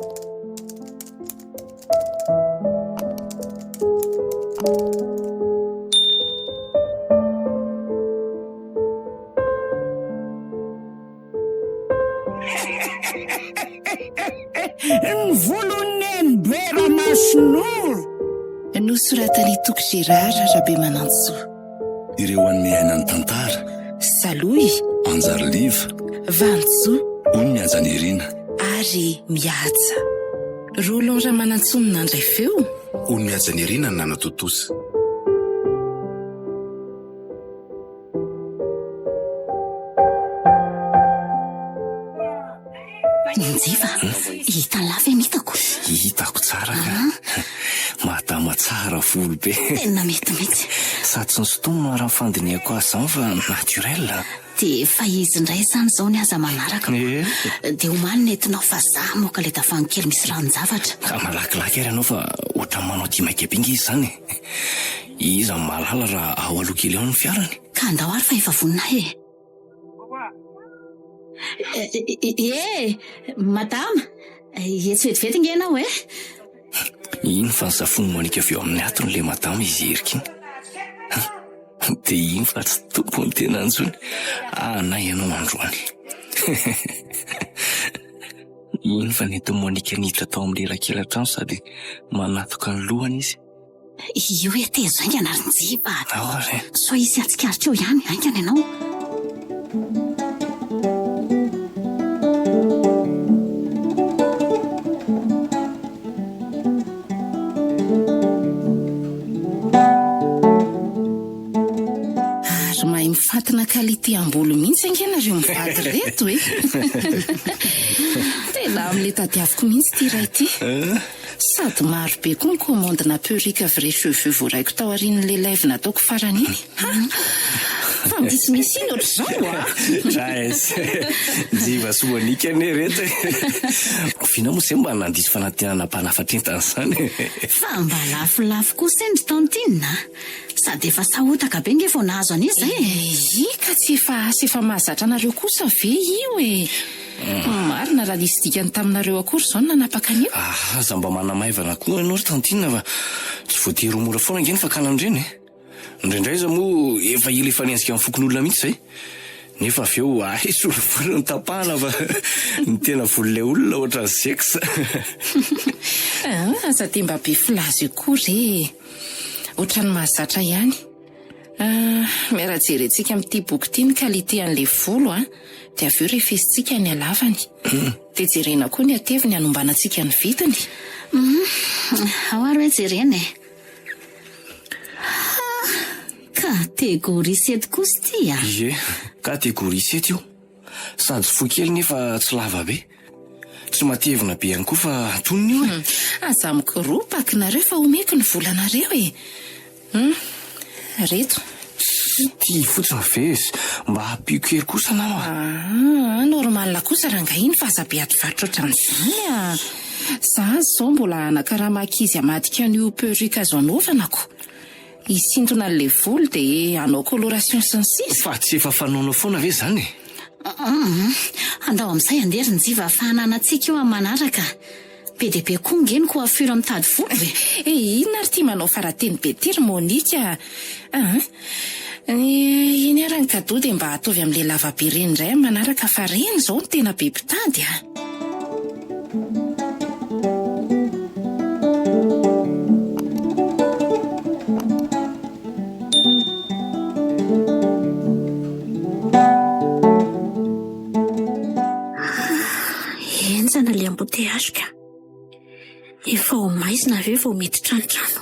Ny voloneny bera masonoro nosoratany Toko Gérard Rabe Manantsoa. Ireo an'ny ainany tantara Saloy Anjaraliva Vantsoa Ony Miajanirina ary Mihaja. Roland Ramanantsoa nandray feo. Ony Miajanirina ny nana Totosa. Njiva, hitan lava mitako. Hitako tsara ka. Madama tsara volo be. Tena mety. Sady sy ny sotomo raha fandiniako azy zany fa naturel. Dia fa izy indray zany zao ny aza manaraka. Dia homany nentinao fa za moka le tafany kely misy ranon-javatra. Ka malakilaky ary anao fa ohatran'ny manao tia maikepingy izy zany. Izy amin'ny malala raha ao aloha kely ao ny fiarany. Ka andao ary fa efa vonina e. Madama, eto vetivety nge ianao e? Iny fa ny safony manika avy eo amin'ny atony le madama izy erika iny. Dia iny fa tsy tompo ny tena anjony. Na ianao androany. Iny fa nety manika niditra tao amin'ny lera-kely trano sady manatoka ny lohany izy. Io e tezo aingana ary Njiva. Ary So izy atsikaritra eo ihany aingana ianao. Fatina kalite ambolo mihitsy angenareo mivady reto e. Tena amin'le tadiaviko mihitsy ty ray ty. Sady maro be koa ny komandina perruque vrai cheveux voaraiko tao aorian'le live nataoko farany iny. Fa misy iny ohatr'izao Rais, Njiva soanika ane reto. Fina moa se mba nandisy fanantenana mpanafatrentana zany. Fa mba lafolafo kosa ny tantinina. Sady efa sahotaka be nge vao nahazo an'izy ka tsy efa mahazatra anareo kosa ve io e. Marina raha nisy dikany taminareo akory zao nanapaka an'io. Aza mba manamaivana koa ianao ry tantinina fa tsy voatery ho mora foana ngeny fa kanandreny. Indraindray za moa efa ila efa niantsika amin'ny fokon'olona mihitsy zay. Nefa avy eo solofolo ny tapahana fa ny tena volon'ilay olona ohatran'ny sexe. Aza dia mba be filazy akory ohatran'ny mahazatra ihany. Miara-jerentsika amin'ity boky ity ny kalite an'le volo dia avy eo refesintsika ny alavany. Dia jerena koa ny ateviny anombanantsika ny vitany. Ao ary hoe jerena e. Kategoria 7 kosa ty Ie, kategoria 7 io. Sady fo kely nefa tsy lava be. Tsy matevina be ihany koa fa tonony io e. Aza mikoropakinareo fa omeko ny volanareo e. Reto. Ty fotsiny vezy mba hampio-kery kosa nama. Normalna kosa ranga iny fa aza be atovarotra ohatran'izany Za zao mbola anakaraha-makizy amadika an'io perruque azo anaovanako. Isintona an'le volo dia anao coloration sy ny sisa. Fa tsy efa fanaonao foana ve zany? Andao amin'izay andery Njiva fahananantsika eo amin'ny manaraka. Be dia be koa ngeny coiffure mitady volo ve? Ino ary tia manao farateny betiry Monika. Iny ary ny cadeau dia mba ataovy amin'le lavabe reny indray amin'ny manaraka fa reny izao ny tena be mpitady Enjana le embouteillage ka. Efa ho maizina ve vao mety tranotrano.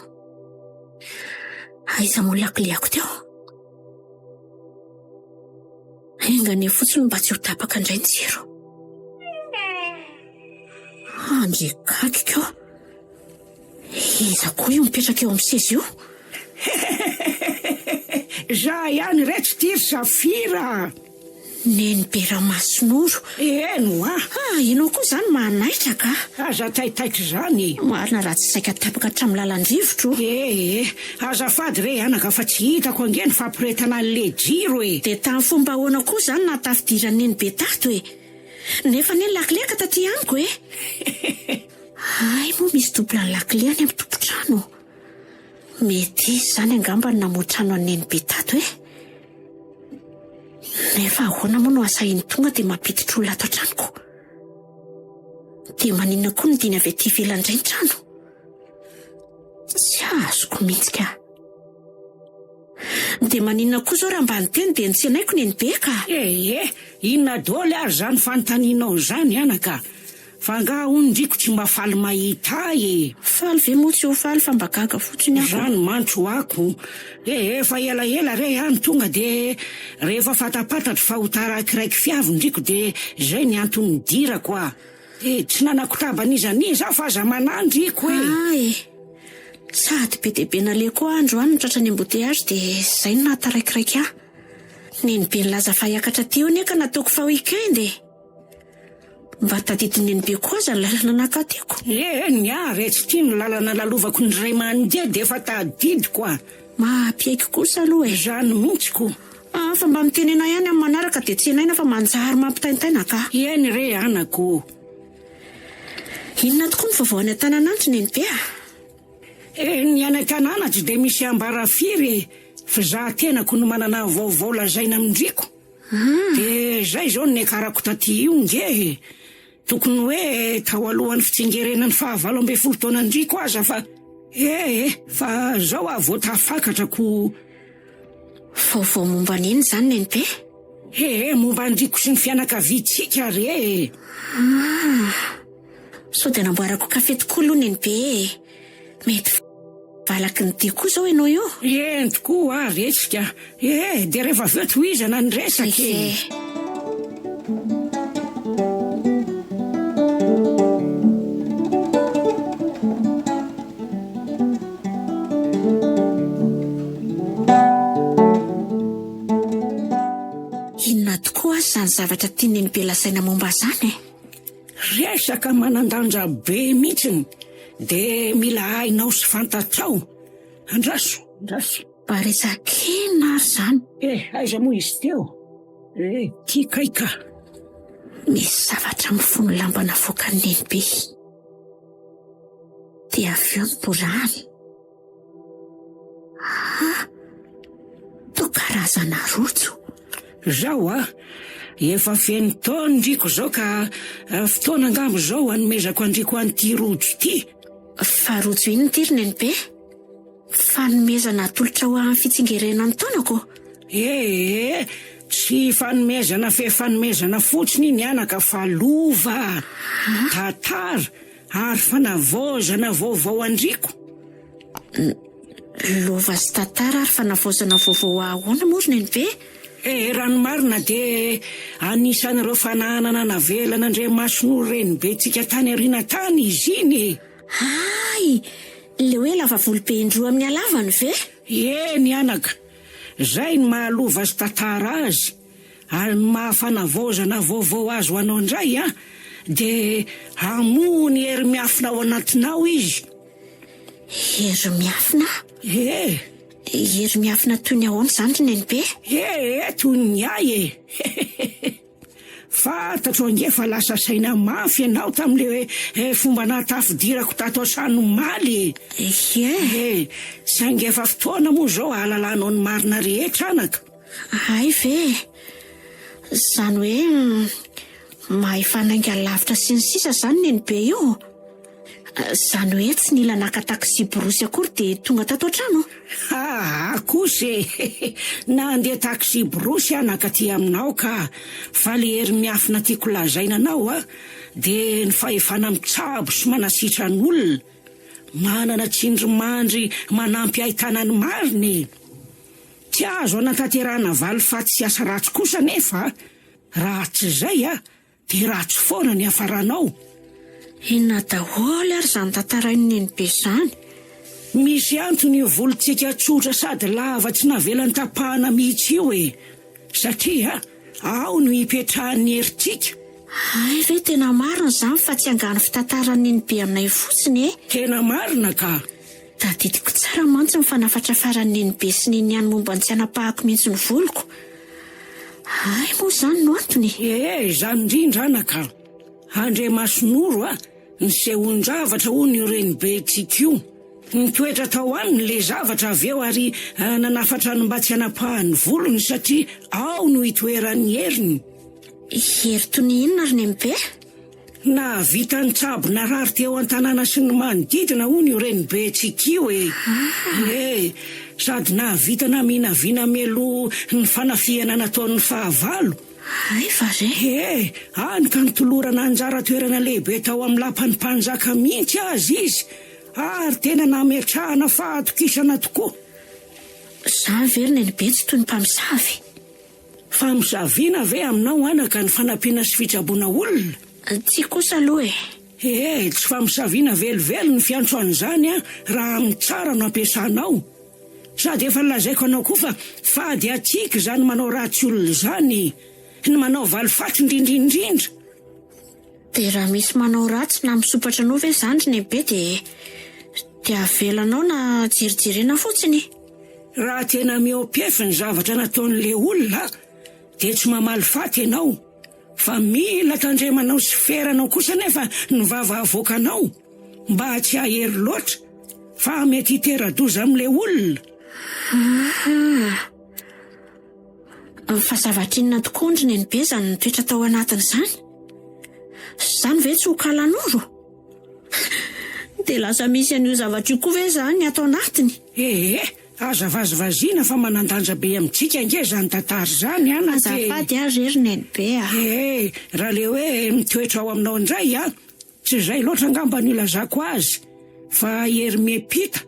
Aiza mo lakiliako teo. Engany fotsiny mba tsy ho tapaka indray ny jiro. Andre kakiko. Iza koa io mipetraka eo amin'ny seza io. za ihany reto tiry Safira. Neny bera masonoro. Eno Ianao koa zany manaitra ka. Aza taitaika zany. Marina raha tsy saika tapaka hatramin'ny lalan-drivotro. Azafady re anaka fa tsy hitako angeny fampiretana an'le jiro e. Dia tamin'ny fomba ahoana koa zany natafidiran'ny neny be tato e. Nefa neny lakileka taty amiko e. misy doblan'ny lakile any amin'ny tompotrano. Mety izy zany angamba ny namoatrano aneny be tato e. Nefa ahoana moa no asahiny tonga dia mampiditra olona ato an-tranoko. Dia maninona koa ny diny avy aty ivelany indray ny trano? Tsy azoko mihitsy ka. Dia maninona koa zao raha mba niteny dia nitsenaiko neny be ka. Inona daholo ary zany fanontanianao zany anaka. Fa nga ondriko tsy mba faly mahita e. Faly ve moa tsy ho faly fa mba gaga fotsiny ako. Zany mantro ako. Efa ela re any tonga de rehefa fatapatatra fa ho tarakiraiky fiavondriko de zay ny antony dirako a. Tsy nanako taban'izaniza fa aza manandriko e. Sady be debe naleko andro any tratra ny embouteillage de zay no nahataraikiraiky aho. Neny be nilaza fahiakatra teo neka nataoko fa weekend e. Mba tadidineny be koa aza ny lalana nakatiko. Niary tsy tia ny lalana lalovako ny ray mandeha de efa tadidiko a. Mahapiaiky kosa aloha e. Zany mihitsiko. Fa mba mitenena ihany amin'ny manaraka de tsy enaina fa manjary mampitaintaina ka. Eny re anako. Inona tokoa ny vaovao any an-tananandro neny be a? Ny any an-tanana tsy de misy ambarafiry fa za tenako no manana vaovao lazaina amindriko. De zay zao ny karako taty io nge. Tokony hoe tao alohan'ny fitsingerenan'ny 17 taonandriko aza fa fa zao vao tafakatrako. Vaovao momba neny zany neny be? Momba andriko sy ny fianakaviantsika re. So de namboarako kafe tokoa aloha neny be. Mety valaky ny dia koa zao ianao io? Tokoa resika. De rehefa aveo tohizana ny resaka Inona tokoa azy zany zavatra tianeny be lasaina momba zany? Resaka manandanja be mihitsiny. De mila hainao sy fantatrao. Andraso. Mba resakina ary zany. Aiza moa izy teo? Tikaika. Misy zavatra mifono lamba navoaka neny be. De avy eo ny borany. To karazana rojo. Zao efa feno taona ndriko zao ka fotoana angambo zao anomezako andriko an'ity rojo ty. Fa rojo ino tiry neny be? Fanomezana atolotra ho amin'ny fitsingerenan'ny taonako? Tsy fanomezana fanomezana fotsiny iny anaka fa lova, tatara ary fanavozana vaovao andriko. Lova sy tatara ary fanavozana vaovao ahoana moa ry neny be? Rano marina de anisan'ireo fananana navelana Andriamason'olo reny be tsika tany ariana tany izy iny. Le hoe lava volo be indroa amin'ny alavany ve? Ny anaka. Zay ny mahalova sy tatara azy. Ary mahafanavozana vaovao azo anao indray de hamony hery miafina ao anatinao izy. Hery miafina? Hery miafina toy ny ahoana zany neny be? Toy ny ay Fantatro ange fa lasa saina mafy ianao tam'le fomba natafidirako tato an-trano maly. Saingy efa fotoana moa zao ahalalanao ny marina rehetra anaka. Ay ve? Zany hoe mahay fanainga lavitra sy ny sisa zany neny be io. Zany hoe tsy nila naka taksi borosy akory de tonga tato an-trano. Akosy na andeha taksi borosy anaka ty aminao ka fa le hery miafina tiako lazaina anao de ny fahefana mitsabo sy manasitra ny olona, manana tsindrimandry manampy ahitana ny mariny. Tsy azo anatanterahana valy faty sy asa ratsy kosa nefa raha tsy zay de ratsy foana ny hafaranao. Inona daholo ary zany tantarainy neny be zany? Misy antony io volontsika tsotra sady lava tsy navelany tapahana mihitsy io satria ao no hipetrahan'ny herintsika. Ay ve tena marina zany fa tsy angano fitantarany neny be aminay fotsiny Tena marina ka. Tadidiko tsara mantsy ny fanafatra farany neny be sy neny ihany momba ny tsy anapahako mihitsy ny voloko. Ay moa zany no antony. Zany indrindra anaka. Andriamason'olo Nisehon-javatra ho ny renibe tsika io. Nitoetra tao aminy le zavatra avy eo ary nanafatra ny mba tsy hanapahany volony satria ao no hitoeran'ny heriny. Hery toy ny inona ry Nenibe? Na vita ny tsabo narary teo an-tanàna sy ny manodidina ho ny renibe tsika io sady na vita na minavina melo ny fanafiana nataon'ny fahavalo. Ay fa re? Any ka nitolorana anjara toerana lehibe tao amin'ny lapan'ny mpanjaka mihitsy azy izy, ary tena nametrahana fahatokisana tokoa. Zany ve ry Nenibe tsy toy ny mpamosavy? Famosaviana ve aminao anaka ny fanampiana sy fitsaboana olona? Tsy kosa aloha tsy famosaviana velivelo ny fiantso an'izany raha amin'ny tsara no ampiasanao. Sady efa nolazaiko anao koa fa fady atsika zany manao ratsy olona zany, ny manao valifaty indrindraindrindra. De raha misy manao ratsy na misopatra anao ve zany ry Nenibe de avelanao na jerijerena fotsiny? Raha tena miopefy ny zavatra nataon'le olona de tsy mamaly faty ianao, fa mila tandremanao sy feranao kosa nefa ny vava avoakanao mba tsy hahery loatra fa mety hitera-doza amin'le olona. Fa zavatr'inona tokoa ry Nenibe zany nitoetra tao anatin'izany? Zany ve tsy ho kalan'oro? De lasa misy an'io zavatra io koa ve zany atao anatiny? Aza vazivaziana fa manandanja be amintsika nge zany tantara zany azafady azy ry Nenibe raha le hoe mitoetra ao aminao indray tsy zay loatra ngamba ny ilazako azy, fa hery mepita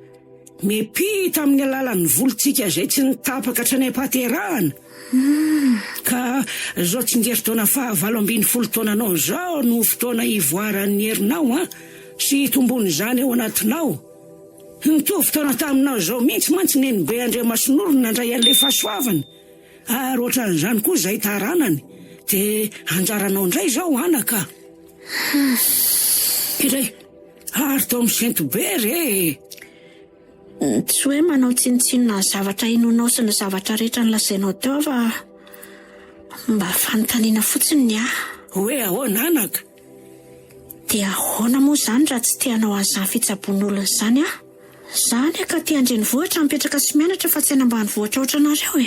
amin'ny alalan'ny volontsika zay tsy nitapaka hatrany am-pahaterahana. Ka zao tsingerin-taona 27 taonanao zao no fotoana ivoaran'ny herinao sy tombon'izany eo anatinao. Nitovy fotoana taminao zao mihitsy mantsy Nenibe Andriamasinoro nandray an'le fahasoavana, ary ohatran'izany koa zay taranany de anjaranao indray zao anaka. Iray ary tao amin'ny Saint-Be re. Tsy hoe manao tsinitsinona ny zavatra inonao sy ny zavatra rehetra nolazainao teo fa mba fanontaniana fotsiny Hoe ahoana anaka? De ahoana moa zany raha tsy tianao an'izany fitsaboan'olona zany Zany ka ty andrenivohitra mipetraka sy mianatra fa tsy ambanivohitra ohatranareo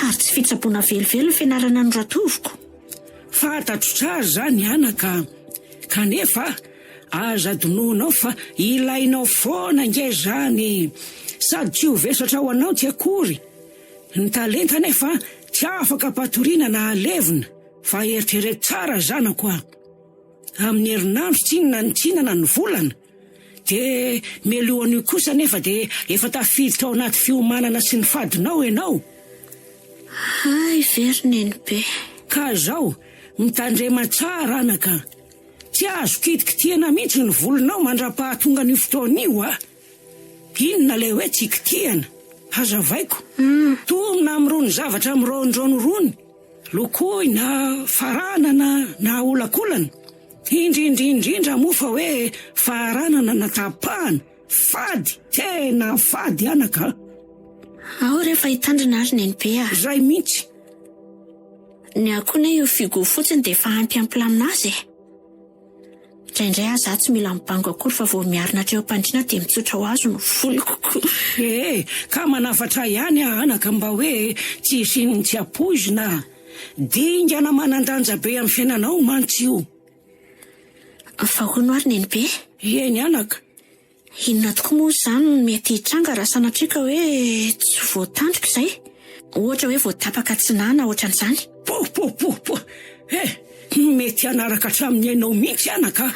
ary tsy fitsaboana velivelo ny fianarana ny ratoviko. Fantatro tsara zany anaka, kanefa aza dononao fa ilainao foana nge zany, sady tsy ho vesatra ho anao tsy akory. Ny talenta nefa tsy afaka patoriana na alevina, fa eritrereto tsara zanako amin'ny herinandro tsinona ny tsinana ny volana, de melohan'io kosa nefa de efa tafidy tao anaty fiomanana sy ny fadinao ianao. Ay very Nenibe. Ka zao mitandrema tsara anaka, tsy azo kitikitiana mihitsy ny volonao mandra-pahatonga ny fotoan'io Inona le hoe tsy kitihana? Hazavaiko tomina amin'irony zavatra mironirony, lokoi na faranana na olakolana, indrindrindrindra moa fa hoe faranana na tapahana, fady, tena fady anaka. Ao rehefa hitandrina ary Nenibe Zay mihitsy. Ny akona io figo fotsiny de fa ampy aminazy Indraindray aza tsy mila mibango akory fa vao miarina hatreo am-pandriana de mitsotra ho azo no voliko. Ka manafatra ihany anaka mba hoe tsy isinony tsy apoizina, dingana manandanja be amin'ny fiainanao mantsy io. Fa hono ary Nenibe? Eny anaka. Inona tokoa moa zany mety hitranga raha sanatrika hoe tsy voatandrika izay? Ohatra hoe voatapaka tsinana ohatran'izany. Mety anaraka hatramin'ny hainao mihitsy anaka.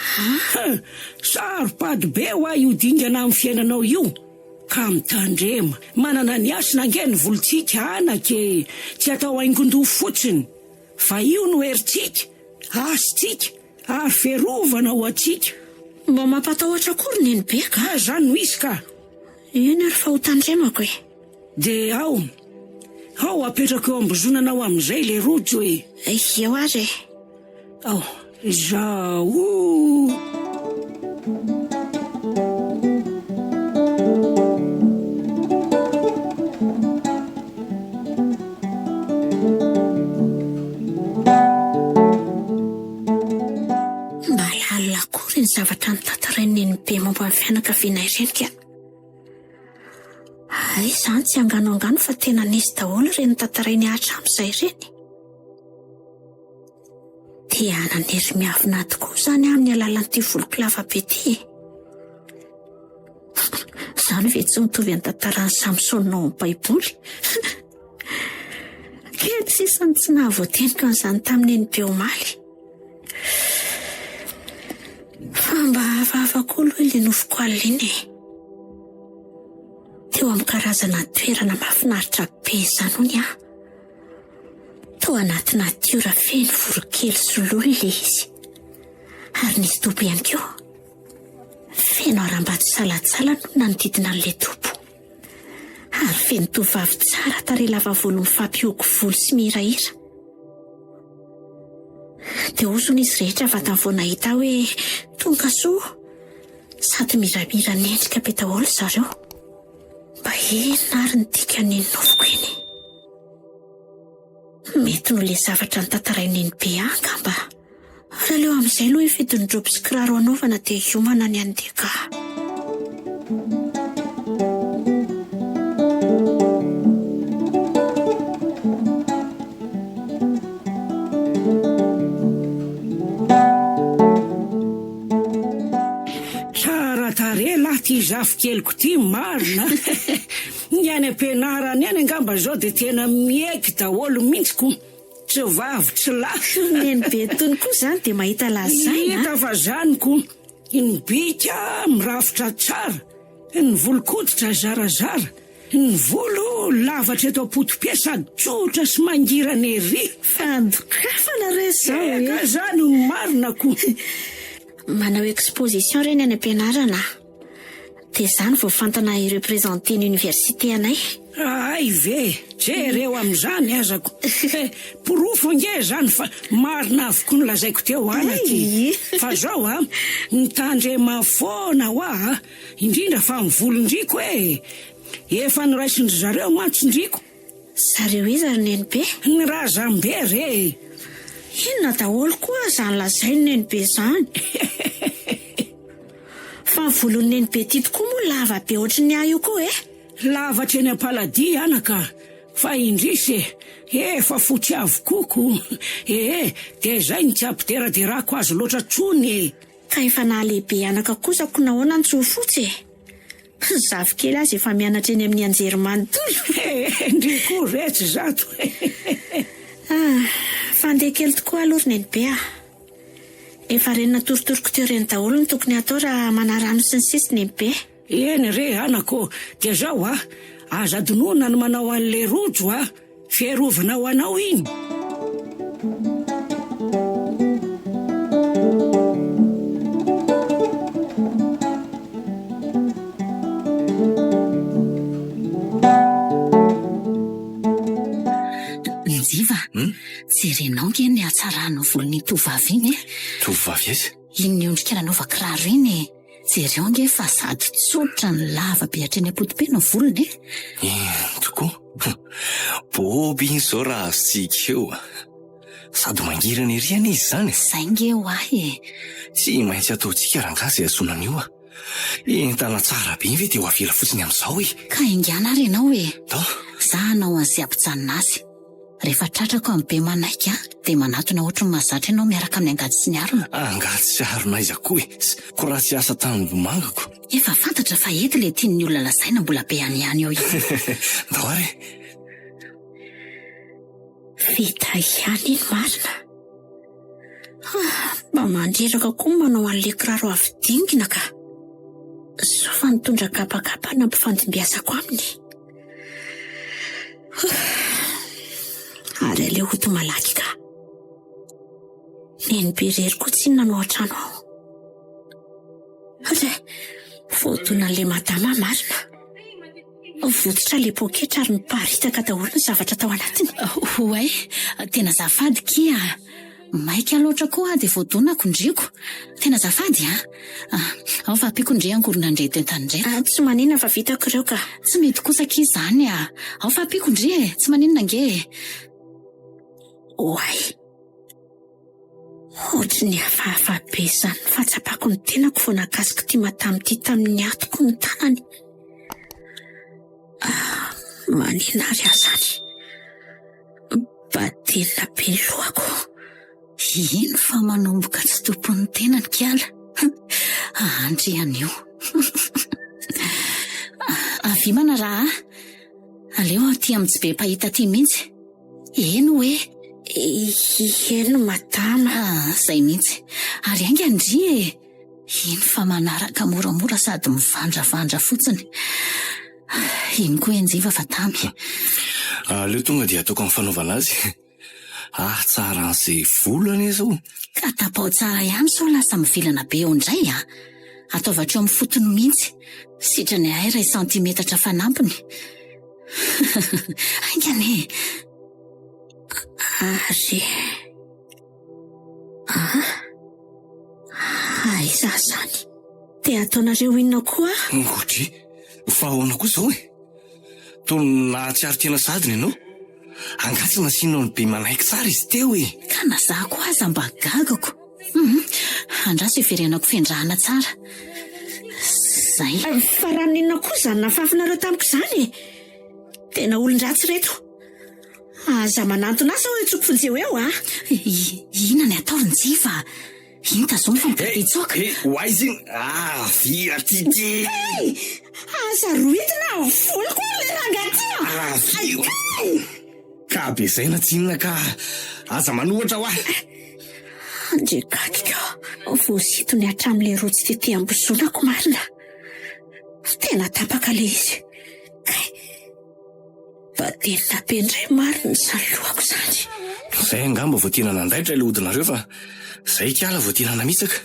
Saropady be ho io dingana amin'ny fiainanao io, ka mitandrema manana ny asina nge ny volontsika anake, tsy atao haingon-doha fotsiny, fa io no herintsika, asitsika ary ferovana ho atsika. Mba mampatahotra akory Nenibe ka zany no izy ka. Eny ary fa ho tandremako De ao apetraka eo ambozonanao amin'izay le rojo eo ary zao. alina akory ny zavatra notantarain'ny Nenibe momba amin'ny fianakaviana ireny ka. Izany tsy angano fa tena nisy daholo ireny tantarainy hatramin'izay ireny. Dia naniry miavina tokoa izany amin'ny alalan'ity voloko lava be ity. Izany ve tsy mitovy amin'ny tantaran'ny Samsona ao amin'ny Baiboly? Kely sisa tsy nahavoatenika an'izany tamin'ny Nenibe omaly. Fa mba hafahafa koa aloha ilay nofoko alina iny. Teo amin'ny karazana toerana mahafinaritra be izany hony aho. Tao anaty natiora feno vorokely sy lolo ilay izy. Ary nisy dobo ihany koa. Feno aram-bato salatsala no nanodidina an'ilay dobo. Ary feno tovovavy tsara tarehy lava volo mifampihogo volo sy mihirahira. Dia ozony izy rehetra vatany vao nahita hoe tonga soa sady miramira nendrika be daholo zareo. Mba inona ary ny dikany nofoko iny? Mety no ilay zavatra notantarain'ny Nenibe angamba. Raha leo amin'izay aloha ifidin'ny roby sy kiraro anaovana dia hiomana ny andeka. Tsara tare lahy ty zafokeliko ty marina. Ny any am-pianarany any angamba zao dia tena mieky daholo mihitsiko. Tsy vavy tsy lahy. Nenibe tony koa izany dia mahita lazaina. Hita fa zaniko ny bika mirafitra tsara, ny volo-koditra zarazara, ny volo lavatra eto apoto-piasa tsotra sy mangirana ery. Fandokafana re zao Eka zany marinako. Manao exposition reny any am-pianarana. Dia izany vao fantana irepresenten'ny université anay. Ay ve, jereo amin'izany azako. Porofo nge zany fa marina avoko ny lazaiko teo anaky. Fa zao nitandrema foana ho indrindra fa ny volondriko efa niraisin-dry zareo mantsindriko. Zareo izy ary Nenibe? Ny razam-be re. Inona daholo koa izany lazainy Nenibe izany? Fa ny volon'ny Nenibe ty tokoa moa lava be ohatry ny ahy io koa Lavatra eny am-paladi anaka, fa indrisy efa fotsy avokoko. Dia zay ny tsy ampideraderako azy loatra tsony. Ka efa nahalehibe anaka kosa ko nahoana ny tsoho fotsy zafikely azy efa mianatra eny amin'ny anjery manontolo. Ndriko retsy zato. Fandeha kely tokoa aloha Nenibe Efa renina torotoroko teo reny daholo ny tokony atao raha manarano sy ny sisy Nenibe. Eny re anako, dia zao aza donona ny manao an'le rojo fierovana ho anao iny. Njiva, jerenao nge ny hatsarano volon'ny tovavy iny Tovavy aiza? Iny niondrika nanaova kiraro iny. Jereo nge fa sady tsotra ny lava be hatreny apotipe no volony. Tokoa. Boby iny zao raha azontsika eo. Sady mangirana ery izy izany. Zay nge ho ahy Tsy maintsy ataontsika rangazy azonana io entana tsara be ve dia ho avela fotsiny amin'izao Ka ingana ry ianao Dao. Za anao an'izay ampijanona azy. Rehefa tratrako amin'ny be manaika dia manatona ohatry ny mahazatra ianao miaraka amin'ny angady sy ny arona. Angady sy arona aiza koa ko raha tsy asa tany bomangako. Efa fantatra fa ety le tian'ny olona lazaina mbola be ihany eo Dao ary. Vita ihany iny marina. Mba mandreraka koa manao an'le kiraro avy dingina ka. Sao fa nitondra kapakapa na mpifandimbiasako aminy. Ary aleo hoto malaky ka. Nenibe rery koa tsy nanao an-trano ao. Fotona le madama marina. Vototra le poketra ary niparitaka daholo ny zavatra tao anatiny. Hoay, tena zafady kia. Maika loatra koa dia voadonako ndriko. Tena zafady ao fa ampikondre ankorona ndre tentandre. Tsy maninona fa vitako ireo ka. Tsy mety kosa kia izany ao fa ampikondre, tsy maninona nge. Oay. Ohatry ny hafahafa be izany fa tsy Fantatrako ny tenako vao nakasika ty matamty tamin'ny atoko ny tanany. Manina ary azany. Badilina be ny lohako. Ino fa manomboka tsy tompon'ny tenany kiala? Andriana io. Avimana raha. Aleo aty amin'ny tsy be pahita ty mihitsy. Eno hoe? Eno madama. Zay mihitsy. Ary ainga andry e. Ino fa manaraka moramora sady mivandravandra fotsiny. Ino koa enjiva fa tamy. Aleo tonga dia ataoko amin'ny fanaovana azy. Tsara an'izay volana izao. Ka tapao tsara ihany sao lasa mivilana be eo indray a. Ataovatra eo amin'ny fotony mihitsy. Sitrany ahy 2 centimetatra fanampiny. Aingane. Ary. Aiza zany. Te ataonareo inona koa? Ngotry. Fa ahoana koa zao e. Tony nahatsiaro tena sadiny ianao. Angatsy nasianao ny be manaiky tsara izy teo e. Ka nazahako aza mba gagako. Andraso iverenako fiandrahana tsara. Zay. Fa raha ninona koa zany nafafinareo tamiko zany. Tena olon-dratsy reto. Aza manantona asa hoe tsokofonjeo eo a. Ina ny ataony jiva. Ino tazomy fa mipatitsoka. Hoaizy iny. Vira tity. Aza roitina vola koa le rangatina. Ka be zay na tsinona ka. Aza manohatra ho ahy. Andrekakika. Vosito ny hatram'le rotsy tety ambosonako marina. Tena tapaka le izy. Badilina be indray marina izany lohako zany. Zay angamba vao tena nandaitra ilay hodinareo fa zay kiala vao tena namitsaka.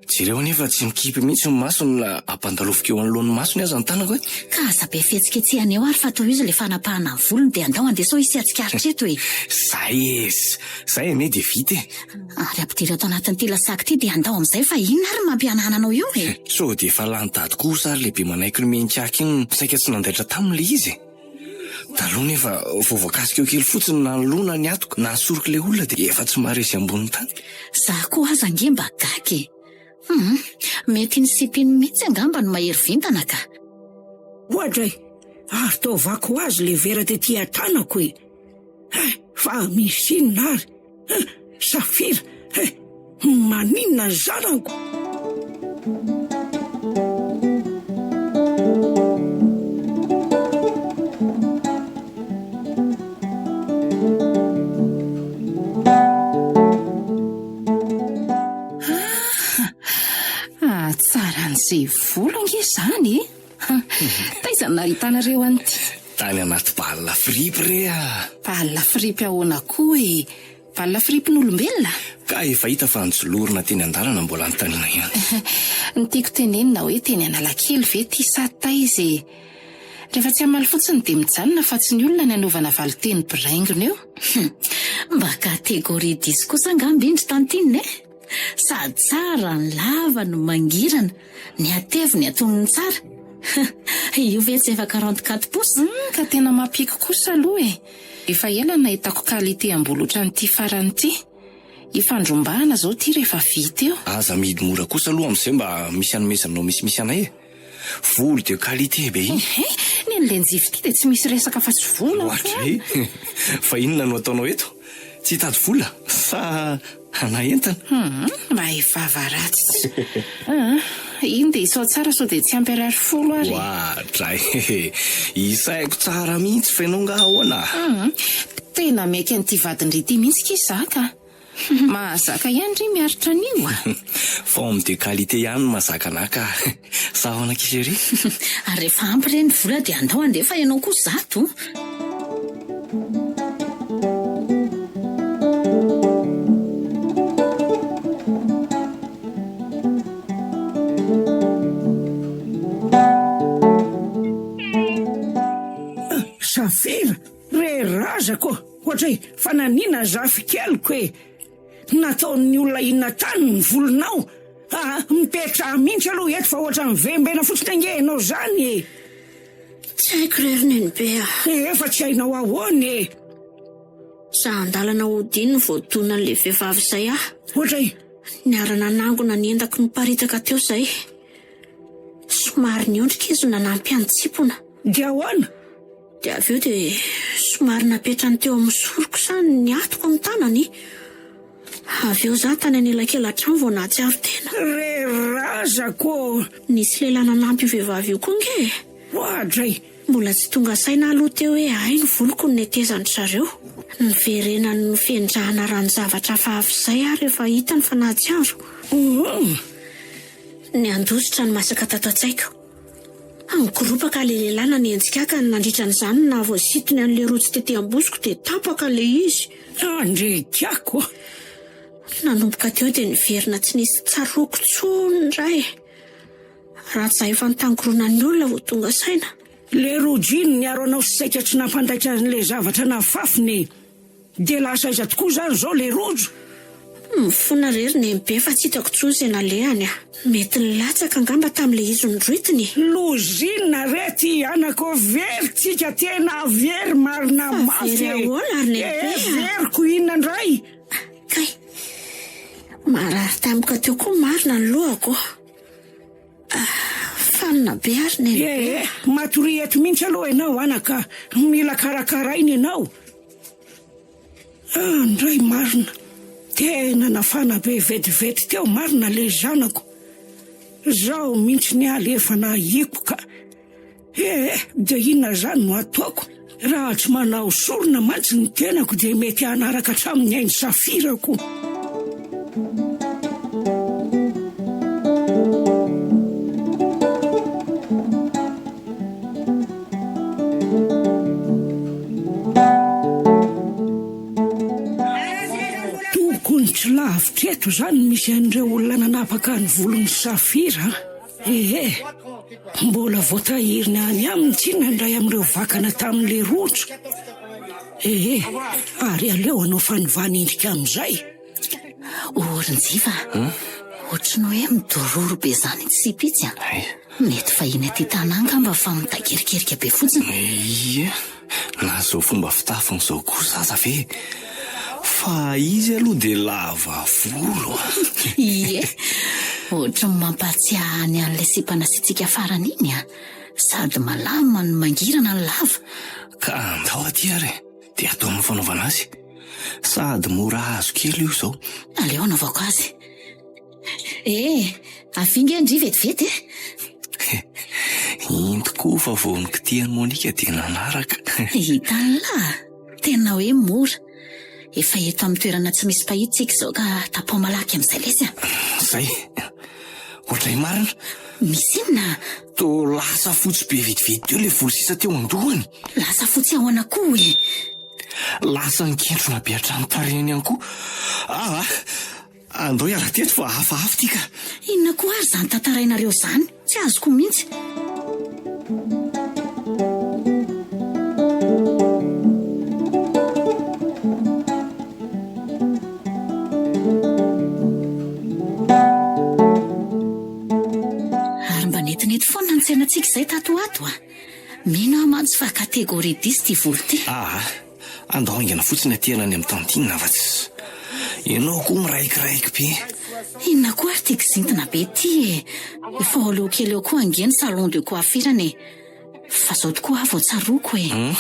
Jereo anefa tsy mikipy mihitsy ny masony la ampandalofika eo anoloan'ny masony aza ny tanako e. Ka aza be fihetsiketsehany eo ary fa toy izy le fanapahana ny volony dia andao andesao isy atsikaritra eto e. Zay ane dia vita e. Ary ampidiry ato anatin'ity lasaka ity dia andao amin'izay fa inona ary mampianananao eo e. So dia fa lany tady kosa ary lehibe manaiky ny menikaka iny saika tsy nandaitra tamin'le izy. Taloha nefa vao voakasika eo kely fotsiny na lona ny atoko na soroko le olona dia efa tsy maharesy ambony tany. Za koa aza nge mba gaky. Mety ny sipiny mihitsy angamba no mahery vintana ka. Ohatra ary taovako azy le vera tetỳ an-tanako e. Fa misy inona ary. Safira. Maninona zanako. Tsara n'izay volo nge zany. Taiza nahitanareo an'ity? Tany anaty baolina fripy rea. Baolina fripy ahoana koa e? Baolina fripy n'olombelona? Ka efa hita fa nijolorina teny an-dalana mbola anontaniana ihany. Ny tiako tenenina hoe teny Analakely ve ty sa taiza e? Rehefa tsy hamaly fotsiny dia mijanona fa tsy ny olona ny anaovana valiteny biraingina eo. Mba kategoria disy kosa angamba indry tantinina e. Sady tsara ny lava no mangirana, ny ateviny atonony tsara. Io ve tsy efa 44 pouces? Ka tena mampiko kosa aloha e. Efa ela nahitako kalite ambolotra n'ity farany ity. Ifandrombahana zao ty rehefa vita eo. Aza mihidy mora kosa aloha amin'izay mba misy anomezanao misy anay e. Volo dia kalite be iny. Ny an'lenjivy ity dia tsy misy resaka fa tsy vola. Fa inona no ataonao eto? Tsy hitady vola sa hanaentana? Mba hivava ratsy. Iny dia isao tsara sao dia tsy ampy 20 ary. Ohatra isaiko tsara mihitsy fa ianao nga ahoana? Tena meky an'ity vadin-drity mihitsy kizaka. Mahazaka ihany ry miaritra an'io. Fa amin'ny kalite ihany mahazaka naka. Sa ahoana kisery? Ary rehefa ampy ireny vola dia andao andefa ianao koa zato. Safira, re razako. Ohatra fa nanina zafikeliko e. Nataon'ny olona inona tany ny volonao. Mipetra mihitsy aloha eto fa ohatra mivembena fotsiny angehinao zany e. Tsy haiko reriny be efa tsy hainao ahoana e. Sa andalana hodiny voatona an'le vehivavy izay Ohatra Niarana nangona niendako niparitaka teo izay. Somary niondrika izy nanampy antsipona. Dia ahoana? Dia avy eo dia somary napetrany teo amin'ny soroko sa ny atoko amin'ny tanany. Avy eo za tany anelakelan-trano vao nahatsiaro tena. Razako! Nisy lehilahy nanampy io vehivavy io koa nge. Hoadray! Mbola tsy tonga saina aloha teo hoe ay ny voloko ny netezany zareo. Niverena ny fiendrahana ranon-javatra hafahafa izay ary rehefa hita ny fanahatsiaro. Ny andositra ny masaka tato an-tsaiko. Angoropaka le lehilahy na nienjika ka nandritra n'izany na voasitony an'le rojo teteham-bosoko dia tapaka le izy. Andrekako! Nanomboka teo dia niverina tsy nisy tsaroko tsony ray. Raha efa nitangorona ny olona vao tonga saina. Le rojo iny niaro anao sy saika tsy nampandaitra an'le zavatra nafafiny. Dia lasa iza tokoa zany zao le rojo? Mifona rery ny be fa tsy hitako tsoa izay nalehany. Mety nilatsaka angamba tamin'le izy nidroitiny. Lozina rety anako very tsika tena very marina mafy. Very ahoana ary ny be. Veriko inona ndray? Kay. Marary tampoka teo koa marina ny lohako. Fanina be ary ny be. Matory eto mihitsy aloha ianao anaka. Mila karakaraina ianao. Ndray marina. Tena nafana be vetivety teo marina le zanako. Zao mihitsy ny alefa na hiko ka. Dia inona zany no ataoko? Raha tsy manao sorona mantsy ny tenako dia mety hanaraka hatramin'ny hainy safirako. Tsy lavitra eto zany misy an'ireo olona nanapaka ny volony safira. Mbola voatahirina any aminy tsy nandray amin'ireo vakana tamin'le rojo. Ary aleo anao fanovana endrika amin'izay. Orinjiva, ohatrany hoe midororo be zany tsy pitsy. Mety fahiny aty tananga mba fa mitagerikerika be fotsiny. Na zao fomba fitafiny zao kosa aza ve? Fa izy aloha dia lava volo. Ohatrany mampatsiahy ny an'ilay sipanasitsika farany iny sady malama ny mangirana ny lava. Ka andao aty ary dia atao amin'ny fanaovana azy. Sady mora azo kely io zao. Aleo anaovako azy. Afinga ndry vetivety. Intoko fa vao nikitiany Monika dia nanaraka. Hitan'la, tena hoe mora. Efa eto amin'ny toerana tsy misy pahitsika izao ka tapao malaky amin'izay lesy. Zay, ohatray marina. Misy inona? To lasa fotsy be vetivety teo le volo sisa teo andohany. Lasa fotsy ahoana koa hoe? Lasa niketrona be hatrany tarehany ihany koa. Andao iara teto fa hafahafa tika. Inona koa ary zany tantarainareo zany? Tsy azoko mihitsy. Foana ny tsenantsika izay tatoato mino amantsy fa kategoria 10 ty volo ty. Andao haingana fotsiny aterany amin'ny tantinina fa tsy. Ianao koa miraikiraiky be. Inona koa ary tia kizintina be ty efa oleo kely eo koa angeny salon de coiffure fa zao tokoa vao tsaroko Inona?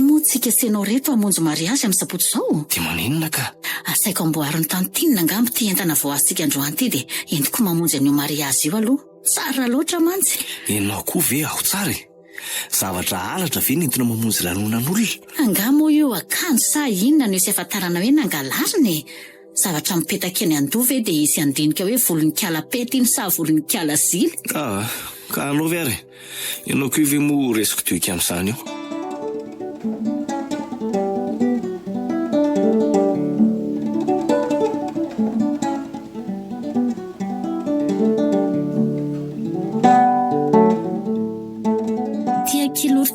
Moa tsika senao reto hamonjy mariazy amin'ny saboto zao. Dia maninona ka? Asaiko amboarin'ny tantinina angambo ty entana vao aztsika androany ty dia entiko mamonjy an'io mariazy io aloha. Tsara loatra mantsy. Ianao koa ve aho tsara zavatra alatra ve nentina mamonjy lanonan'olona? Angamo io akanjo sa inona no isy afantarana hoe nangalariny. Zavatra mipetaka eny an-doha ve dia isy andinika hoe volon'kiala pety iny sa volon'kiala zily. Ka anao ve ary? Ianao koa ve mo resiko toika amin'izany io?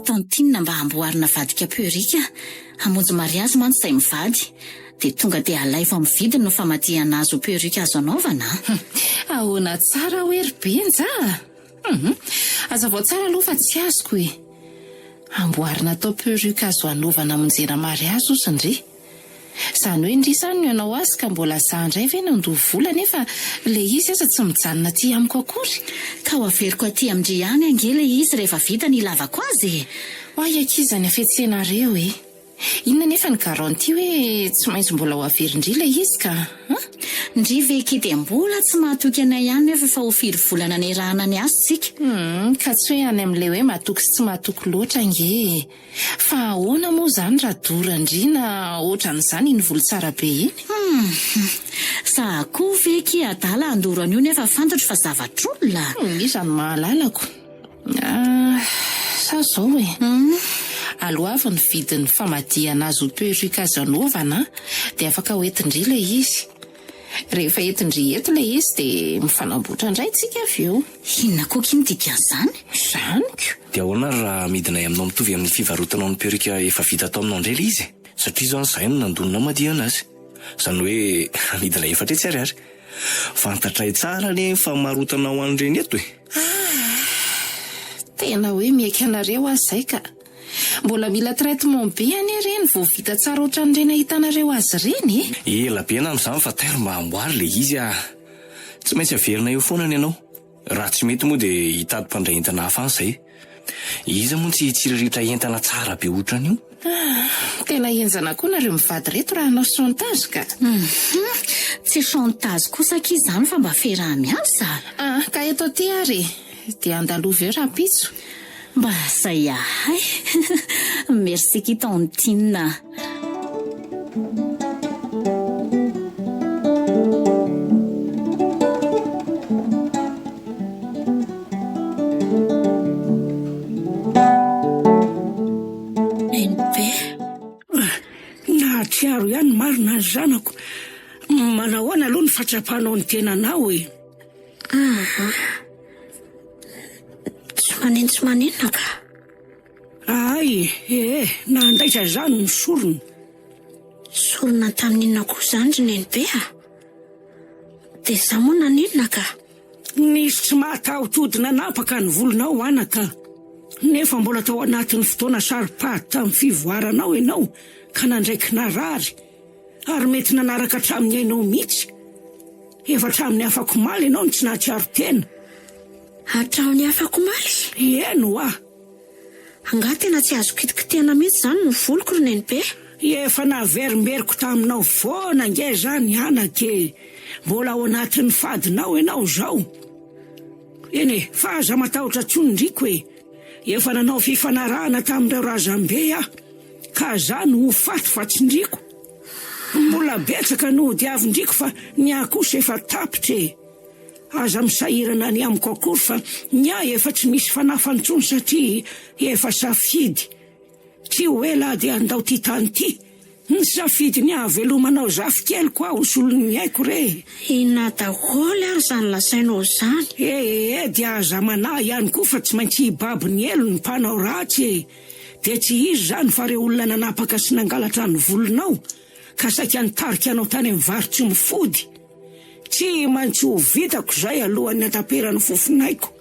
Tantinina mba hamboarina vadika perika hamonjy mariazy mantsy izay mivady dia tonga dia alaivo amin'ny vidiny no famadihana azy ho perika azo anaovana. Ahoana tsara hoery benja. Aza vao tsara aloha fa tsy azoko amboarina atao perika azo anaovana hamonjena mariazy ozy ndry. Izany hoe indrisany no ianao azy ka mbola zandray ve nandoha vola nefa le izy aza tsy mijanona aty amiko akory. Ka ho averiko aty amindry ihany angela izy rehefa vita ny lavako azy. Hoay akizany afetsenareo e. Inona nefa ny garanty hoe tsy maintsy mbola ho averindry le izy ka Ndry ve kity mbola tsy mahatoky anay ihany nefa efa ho firy volana nerahana ny azy tsika. Ka tsy hoe any amin'ilay hoe mahatoky sy tsy mahatoky loatra nge. Fa ahoana moa izany raha dorandrina ohatran'izany ny volo tsara be iny. Sa koa ve ki adala andorany io nefa fantatro fa zavatr'olona. Izany mahalalako. Sa zao e. Aloha ny vidin'ny famadihana azy ho perruque azy anaovana dia afaka hoentindry le izy. Rehefa entindry eto le izy dia mifanamboatra indray tsika avy eo. Inona koa kiny dikan'izany? Zaniko. Dia ahoana raha midinay aminao mitovy amin'ny fivarotanao ny perruque efa vita tao aminao indray le izy? Satria zao izay no nandonina madihana azy. Izany hoe midinay efatra tsy ariary. Fantatray tsara le famarotanao an'ireny eto e. Tena hoe miaiky anareo azy zay ka. Mbola mila traitement be anie reny vao vita tsara ohatran'ireny ahitanareo azy reny e. Ela be na amin'izany fa tairo mba hamboary le izy tsy maintsy averina eo foana ny ianao. Raha tsy mety moa dia hitady mpandray entana hafa an'izay. Iza moa tsy tsiriritra entana tsara be ohatran'io. Tena enzana koa nareo mivady reto raha hanao chantage ka. Tsy chantage kosa ki izany fa mba fiarah-miasa. Ka eto aty ary dia andalova eo raha pitso. Mba zay ahay. Merci ki tantina. Nahatsiaro ihany marina ny zanako. Manahoana aloha ny fatrapanao ny tenanao e. Tsy maninona ka. Ay, nandaitra zany ny sorony. Sorona tamin'inona koa izany ry nenibe a? Dia izaho moa naninona ka? Nisy tsy mahataho-todina napaka ny volonao anaka. Nefa mbola tao anatin'ny fotoana saripady tamin'ny fivoaranao ianao ka nandraiky narary. Ary mety nanaraka hatramin'ny ainao mihitsy. Efa hatramin'ny afako maly ianao ny tsy nahatsiaro tena. Hatramin'ny afako maly? Eno Angaha tena tsy azo kitikitihana mihitsy izany ny voloko ry nenibe. Efa naverimberiko taminao foana nge zany anake. Mbola ao anatin'ny fadinao ianao zao. Eny fa aza matahotra tsondriko e. Efa nanao fifanarahana tamin'ireo razambe ka zany ho faty fa tsindriko. Mbola betsaka no diavindriko fa ny akosa efa tapitra e. Aza misahirana ny amiko akory fa ny efa tsy misy fanafantsony satria efa safidy. Tsy ho ela dia andao ty tany ty. Ny safidy ny avelomanao zafy kely koa ho solon'ny haiko re. Inona daholo ary izany lasainao izany? Dia aza manahy ihany koa fa tsy maintsy hibaby ny elo ny mpanao ratsy e. Dia tsy izy zany fa reo olona nanapaka sy nangalatra ny volonao ka saika nitarika anao tany amin'ny varotsy mifody. Tsy maintsy ho vitako zay alohan'ny ataperan'ny fofinaiko.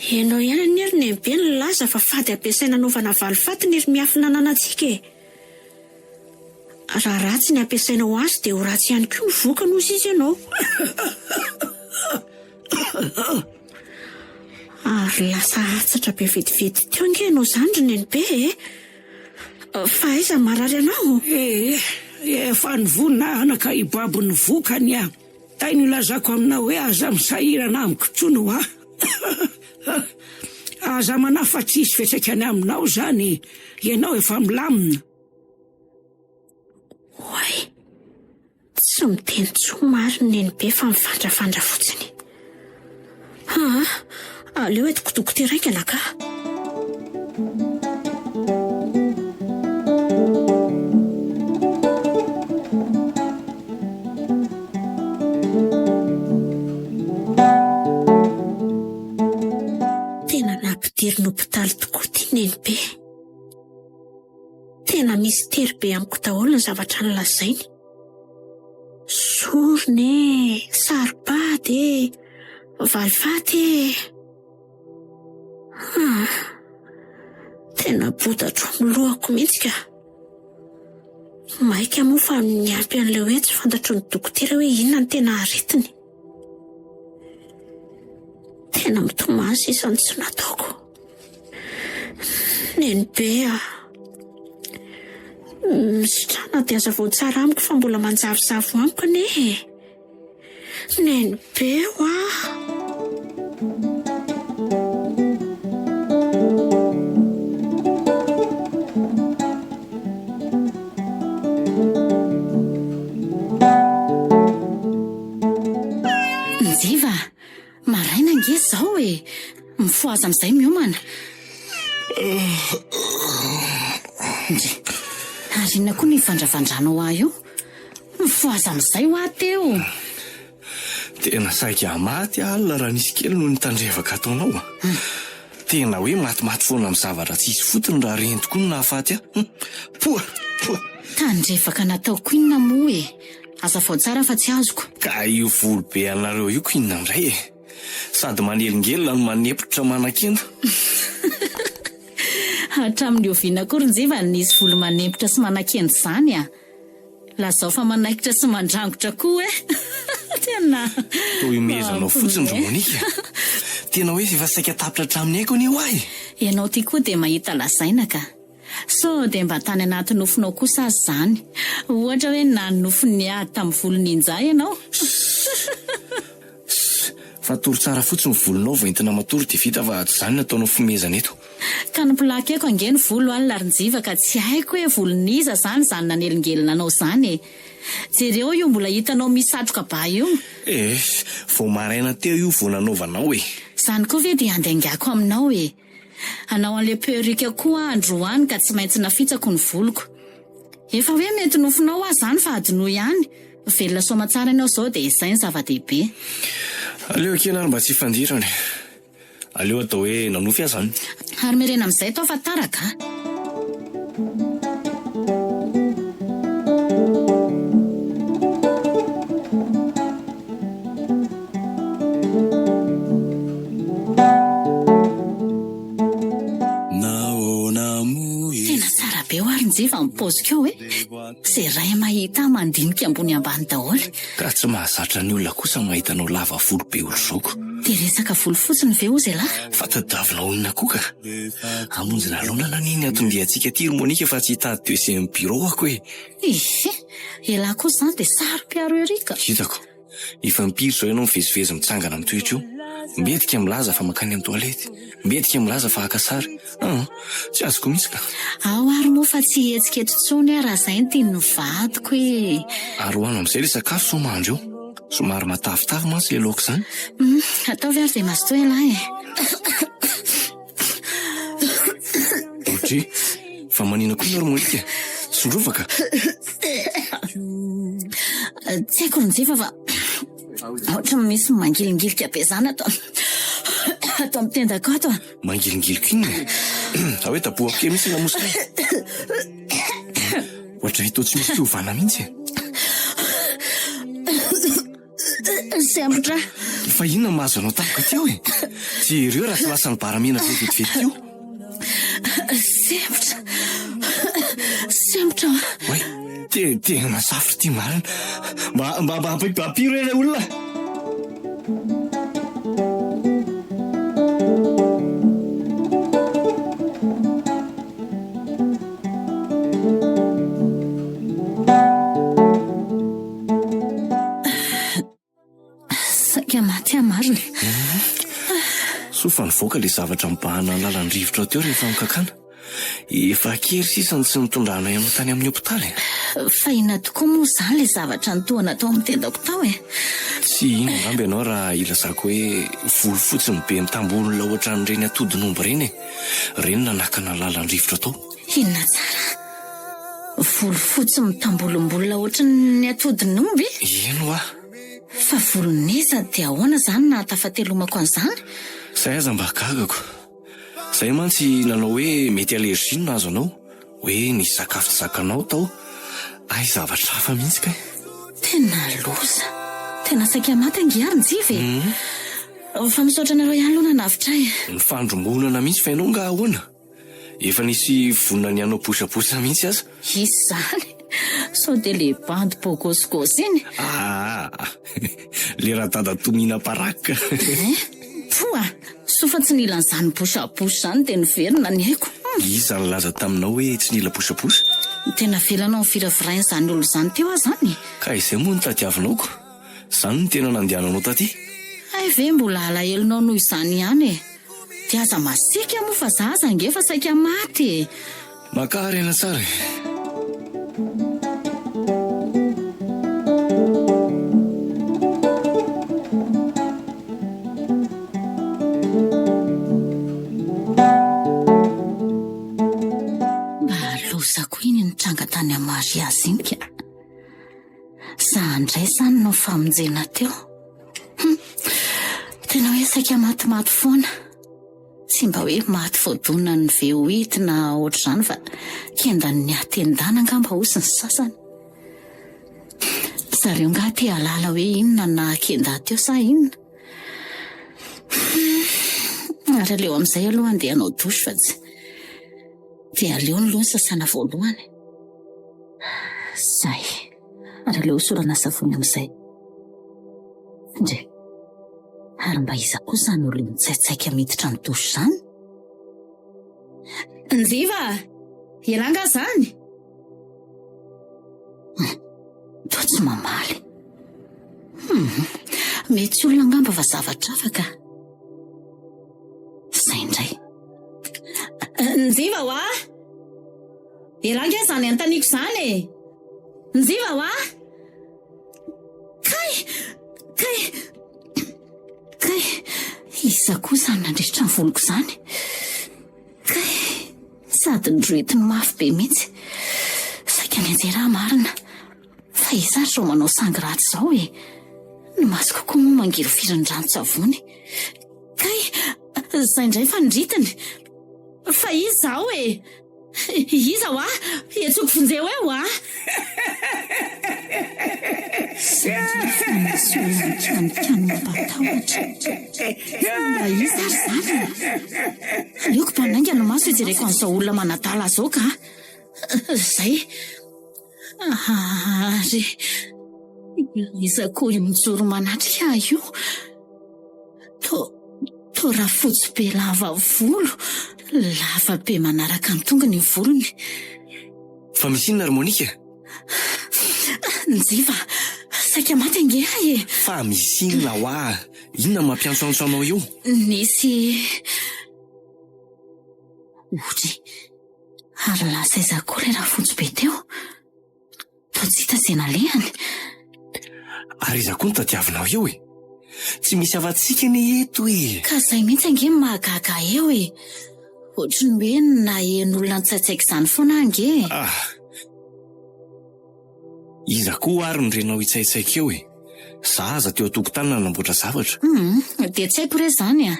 Ianao ihany ry nenibe ny laza fa fady ampiasaina anaovana valifaty ny ry miafina ananantsika e. Raha ratsy ny ampiasainao azy dia ho ratsy ihany koa ny vokany ozy izy ianao. Ary lasa hatsatra be vetivety teo nge ianao izany ry nenibe e. Fa aiza marary anao? Efa ny vonina anaka hibaby ny vokany Tainy lazako aminao hoe aza misahirana amiko tsono aza manafa tsisy fetrakany aminao zany. Ianao efa milamina. Hoay, tsy miteny tsomary ny nenibe fa mifandrafandra fotsiny. Aleo etokotoko ty raika naka. Tena nampidiry n'hôpitaly tokoa ty nenibe. Tena misy tery be amiko daholo ny zavatra nolazainy. Sorony saripady valifaty tena botatro amin'ny lohako mihitsy ka. Maika moa fa niampy an'ilay hoe tsy fantatro ny dokotera hoe inona ny tena aretiny. Tena mitomany sisa ny tsy nataoko. Nenibe misitrana dia aza vao tsara amiko fa mbola manjavozavo amiko ane. Nenibe Njiva, maraina nge zao e. Mifoaza amin'izay miomana. Arina koa ny fandravandranao ahy io. Mifoaza amin'izay ho ahy teo. Tena saika maty alina raha nisy kely noho ny tandrevaka ataonao. Tena hoe matimaty foana amin'ny zavatra tsisy fotony raha reny tokoa no nahafaty aho. Poa. Tandrevaka nataoko inona moa e. Aza vao tsara fa tsy azoko. Ka io volo be anareo io inona indray e. Sady manelingelina no manepotra manakenda. Hatramin'ny oviana kory Njiva nisy volo manepotra sy manakenda izany a. Lazao fa manaikitra sy mandrangotra koa e. Tena. Toy imezanao fotsiny ro Monika. Tena hoe efa saika tapitra hatramin'ny aiko anio ahy. Ianao ty koa dia mahita lazaina ka. So dia mba tany anaty nofinao kosa azy izany. Ohatra hoe na ny nofony ady tamin'ny volon'injay ianao. Fa toro tsara fotsiny volonao voentina matory dia vita fa tsy izany nataonao fomezana eto. Ka ny plakeko ange ny volo alina ary Njiva ka tsy haiko hoe voloniza izany nanelingelina anao izany e. Jereo io mbola hitanao misatroka ba io. Vao maraina teo io vao nanaovanao e. Izany koa ve dia andaingako aminao e. Anao an'le perika koa androany ka tsy maintsy nafitsako ny voloko. Efa hoe mety nofinao ahy izany fa adinoa ihany. Velona soma tsara ianao izao dia izay ny zava-dehibe. Aleo kena mba tsy fandirany. Aleo atao hoe nanofy ahy izany. Ary merena amin'izay tao fa taraka. Tena tsara be ho ary Njiva mipozika eo e. Izay ray mahita mandinika ambony ambany daholo. Ka tsy mahazatra ny olona kosa mahitanao lava volo be ohatr'izao. Dia resaka volo fotsiny ve ozy lahy? Fa tadavinao inona koa ka. Amonjina aloha naniny atondiantsika ty Monika fa tsy hitady deuxième bureau ako e. Elahy koa izany dia saro-piaro erika. Hitako. Efa mpiry zao ianao mivezivezy mitsangana amin'ny toetra io. Mbetika milaza fa makany amin'ny toalety. Mbetika milaza fa haka sary. Tsy azoko mihitsy ka. Ao ary moa fa tsy hetsikety tsony raha izay no tiany vadiko e. Ary hoano amin'izay ilay sakafo sao mandro eo. Somary matavitavy mantsy ilay laoka izany. Ataovy ary dia mazotoa ialahy e. Otry, fa manina koa ianao Monika. Sondrovaka. Tsy haiko Njiva fa ohatra misy mangilingilika be izany atao amin'ny tendako ato. Mangilingilika inona? Za hoe tapohako kely mihitsy lamosina. Ohatra hitao tsy misy fiovana mihitsy. Sembotra. Fa inona mahazo anao tampoka teo e? Jereo raha tsy lasa ny baramena be vetivety teo. Sembotra. Oe, tena safotra ty marina. Mba apiro ilay olona. Saika maty marina. Sofa nivoaka ilay zavatra mibahana ny lalan'ny rivotra teo rehefa mikakana. Efa kely sisa tsy nitondrana ianao tany amin'ny hopitaly. Fa inona tokoa moa izany ilay zavatra nitohana tao amin'ny tendako tao e. Tsy ino angamba ianao raha ilazako hoe volo fotsiny be mitambolona ohatra n'ireny atodin'omby ireny e. Ireny nanakana ny lalan'ny rivotra tao. Inona tsara? Volo fotsy mitambolombolona ohatra ny atodin'omby? Ino ah? Fa voloneza dia ahoana izany na tafatelomako an'izany? Zay aza mba gagako. Zay mantsy nanao hoe mety alergia no nahazo anao. Hoe nisy sakafo tsy zakanao tao. Ay zavatra hafa mihitsy ka. Tena loza. Tena saika maty angiary Njiva e. Fa misaotra anareo ihany aloha nanavitra e. Ny fandrombonana mihitsy fa ianao nga ahoana? Efa nisy vonona ny anao posaposa mihitsy aza. Izany. sao dia le bandy bôgôsygôsy iny. Le raha tada tomina paraka. Poa, sofa tsy nila n'izany bosabosa zany dia niverina ny haiko. Iza laza taminao hoe tsy nila posaposa? Tena velanao ny firavirain'izany olo zany teo aho zany. Ka izay moa no tadiavinaoko. Zany no tena nandehananao taty. Ay ve mbola alahelonao noho izany ihany e. Dia aza masika moa fa za aza nge fa saika maty. Makarena tsara. Tranga tany a mariazy iny ka. Za ndray zany no famonjena teo. Tena hoe saika matimaty foana. Tsy mba hoe maty voadona ny veoity na ohatr'izany fa kenda ny atendana angamba osy ny sasany. Zareo nga te halala hoe inona na kenda teo sa inona. Ary aleo amin'izay aloha andeha hanao dosy fa tsy dia aleo ny loha ny sasana voalohany. Zay, ary aleo sorana savony amin'izay. Ndre, ary mba iza koa izany olo mitsaitsaika miditra ny dosy izany. Njiva, elanga zany. Toa tsy mamaly. Mety olona angamba fa zavatra afaka. Zay indray. Njiva wa? Elanga zany antaniko zany e. Njiva wa? Kay. Iza koa zany nandritra ny voloko zany. Kay, sady ny droetiny mafy be mihitsy. Saika ny anjera marina. Fa iza ro manao sangy ratsy zao e. Ny masoko koa moa mangiry firin-drano-tsavony. Kay, zay indray fanidritiny. Fa iza ao e. Iza wa? Etsoko vonjeo eo wa? Mba iza ry zany? Aleoko mpananga no maso ijereko an'izao olona manatala zao ka. Zay. Ary iza koa mijoro manatrika io. To raha fotsy be lava volo. Lava be manaraka ny tongony ny volony. Fa misy inona ry Monika? Njiva, saika maty ange e. Fa misy inona hoa? Inona mampiantsoantso anao io? Nisy ohatra ary lasa iza koa le raha fotsy be teo. To tsy hita izay nalehany. Ary iza koa no tadiavinao eo e. Tsy misy avantsika ny eto e. Ka izay mihitsy ange mahagaga eo e. Ohatry ny hoe nahen'olona nitsaitsaika izany foana ange. Iza koa ary ny renao hitsaitsaika eo e. Za aza teo an-tokotany nanamboatra zavatra. Dia tsy haiko re zany a.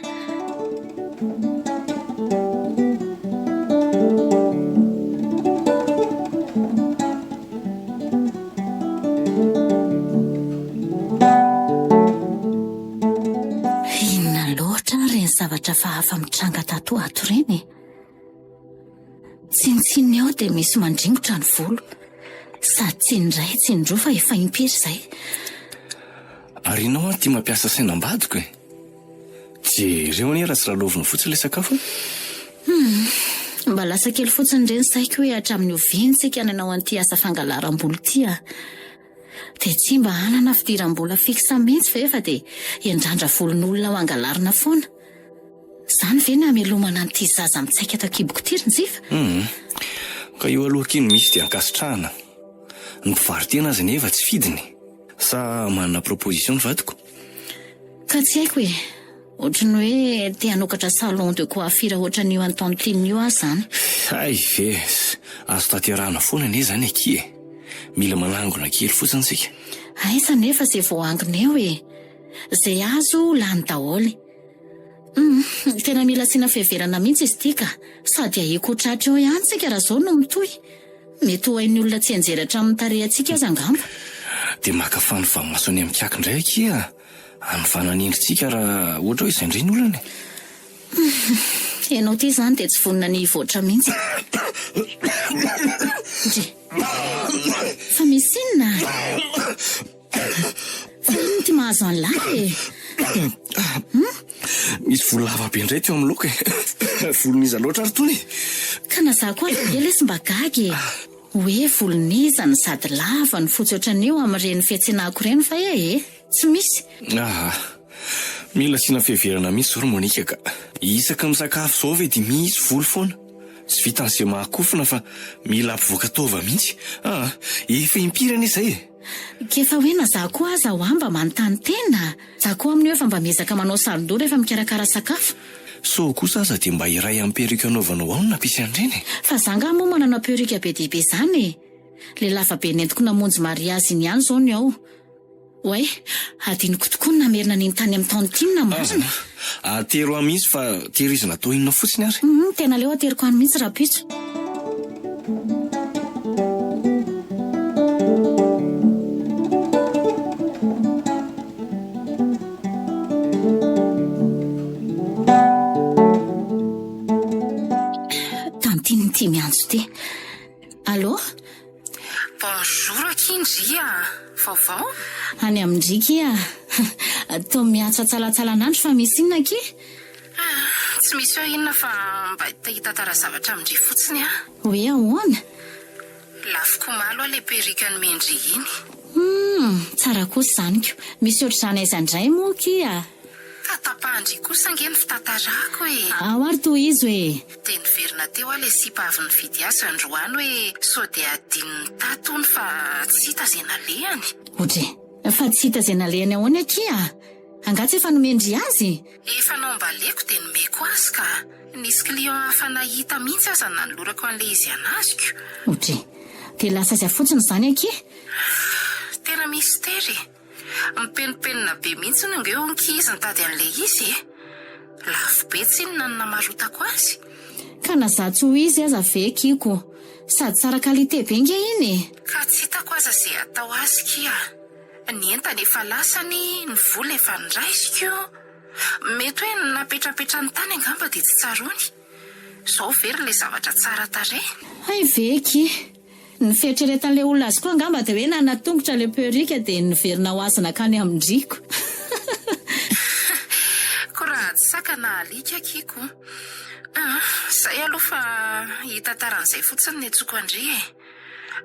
Inona loatra reny zavatra fa hafa mitranga tato ato reny. Tsinitsiny eo dia misy mandringotra ny volo. Sady tsy indray tsy indroa fa efa impiry izay. Ary ianao tia mampiasa sainam-badiko e. Jereo anie raha tsy laloviny fotsiny le sakafo. Mba lasa kely fotsiny reny saiko hoe hatramin'ny oventsika nanao an'ity asa fangalaram-bolo ity a. Dia tsy mba hanana fidiram-bola fiksa mihitsy fa efa dia endrandra volon'olona ho angalarina foana. Zany ve na amelomana an'ity zaza mitsaika takiboko ity ry Njiva? Ka eo alohakiny misy dia ankasitrahana. Ny mpivarotena azy nefa tsy fidiny. Sa manana proposition ny vadiko? Ka tsy haiko e. Ohatrany hoe te hanokatra salon de coiffure ohatran'io Antontin'io aho zany. Ay ve, azo tanterahana foana anie zany aky e. Mila manangona kely fotsiny sika. Aiza nefa izay voangona eo e. Izay azo lany daholy. Tena mila asiana fiheverana mihitsy izy ity ka. Sady ahiko tratra eo ihany sika raha zao no mitohy. Mety ho hain'ny olona tsy anjeratra amin'ny tarehantsika aza angamba. Dia maka fanofahamasony amin'ny kiaky indray aky a. Anyfananindritsika raha ohatra hoe izay indray ny olana. Ianao ity zany dia tsy vonina ny voatra mihitsy. misy inona? Fano ty mahazo an'lahy misy volo lava be indray teo amin'ny loka voloniza loatra ary tony. ka nazaha koa ela sy mba gagy hoe voloniza ny sady lava ny fotsy ohatran'io amin'ireny fiantsenako ireny fa tsy misy. Mila sina fiheverana misy zao Monika ka isaka misakafo zao ve dia misy volo foana sy vitan'izay mahakofina fa mila ampivoaka tova mihitsy. Efa impirana izay kefa hoe nazaha koa aza ho amba manontany tena zaho koa amin'ny efa mba miezaka manao salon-doha rehefa mikarakara sakafo. So kosa aza dia mba iray amin'ny perika anaovanao ao no nampisy an'ireny. Fa zanga moa manana perika be dehibe zany le lava be nentiko namonjy mariazy iny ihany zao ny ao. Oe, adiniko tokoa ny namerina ny tany amin'ny tantinina marina. Atero ahy mihitsy fa tehirizina atao inona fotsiny ary. Tena leo ateriko any mihitsy raha pitso. Tantiny ty miantso ty. Allô? Bonjour Kindria, vaovao? Any amindriky to miantso atsalatsalan'andro fa misy inona ki? Tsy misy hoe inona fa mba hitahitara zavatra amindry fotsiny Hoe ahoana? Lafoko malo le perika ny mendry iny. Tsara kosa zaniko. Misy ohatr'izany aiza indray moa ki Tapahindry kosa nge ny fitatarako Ao ary toy izy hoe dia niverina teo le sipa avy nividy azy androany hoe sao dia adininy tatony fa tsy hita izay nalehany. Otre, fa tsy hita izay nalehany ahoana ki angatsy efa nomendry azy? Efa nao mbaleko dia nomeko azy ka nisy client hafa nahita mihitsy aza nanolorako an'le izy anaziko. Otre, dia lasa azy fotsiny izany aki? Tena mistery. Mipenipenina be mihitsy no ngeo nkizy nitady an'le izy lafo be tsy inona no namarotako azy. Ka nazatsy ho izy aza ve kiko sady tsara kalite be nge iny. Ka tsy hitako aza izay atao azy kia. Ny entana efa lasany, ny vola efa niraisiko. Mety hoe napetrapetra ny tany angamba dia tsy tsarony. Zao very le zavatra tsara tarehy. Ay veky. Ny fieritreretan'le olona azy koa angamba dia hoe nanatongotra le perika dia niverina ho azana kany amindriko. Koraha tsy saka na alika kiko. Zay aloha fa hita taran'izay fotsiny ny atsoko andry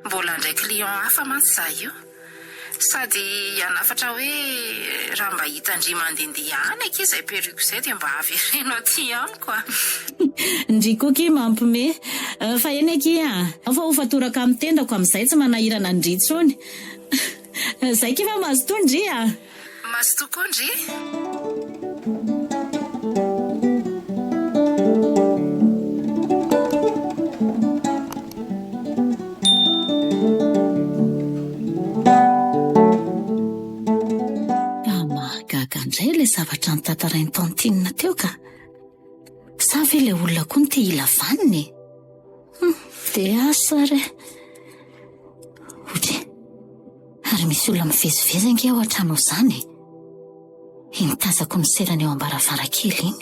mbola ndray client hafa mantsy za io. Sady hanafatra hoe raha mba hitandry mandendeha any aky izay periko izay dia mba avereno aty amiko Ndriko ki mampime fa eny aky fa ho fatoraka amin'ny tendako amin'izay tsy manahirana ndry tsony. Zay ki fa mazotoa ndry Mazo tokoa ndry. Indray le zavatra nitantarainy tantinina teo ka sa ve le olona koa ny te hila vaniny dia asa re otre ary misy olona mivezivezy ange ao an-trano izany nitazako ny serany eo am-baravarakely iny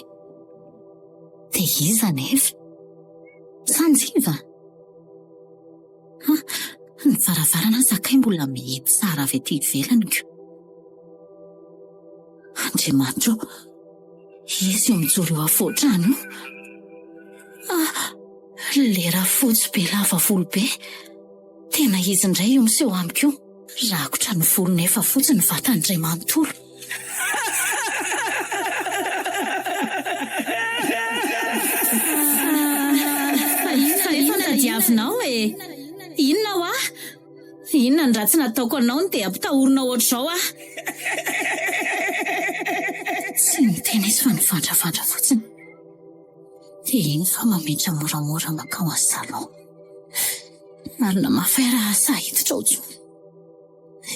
dia iza nefa sanjiva ny varavarana zakay mbola mihety tsara avy aty ivelaniko. Andriamanitro, izy io mijoro eo afotrano. Lera fotsy be lava volo be. Tena izy indray io miseho amiko io. Rakotra ny volony efa fotsy ny vatany iray manontolo. Fa efa tadiavinao Inona ho Inona ny ratsy nataoko anao ny dia ampitahorina ohatr'izao Tsy miteny izy fa nivandravandra fotsiny. Dia iny fa mametra moramora makao amin'ny salon. Marina mafay raha sahiditra ao tsony.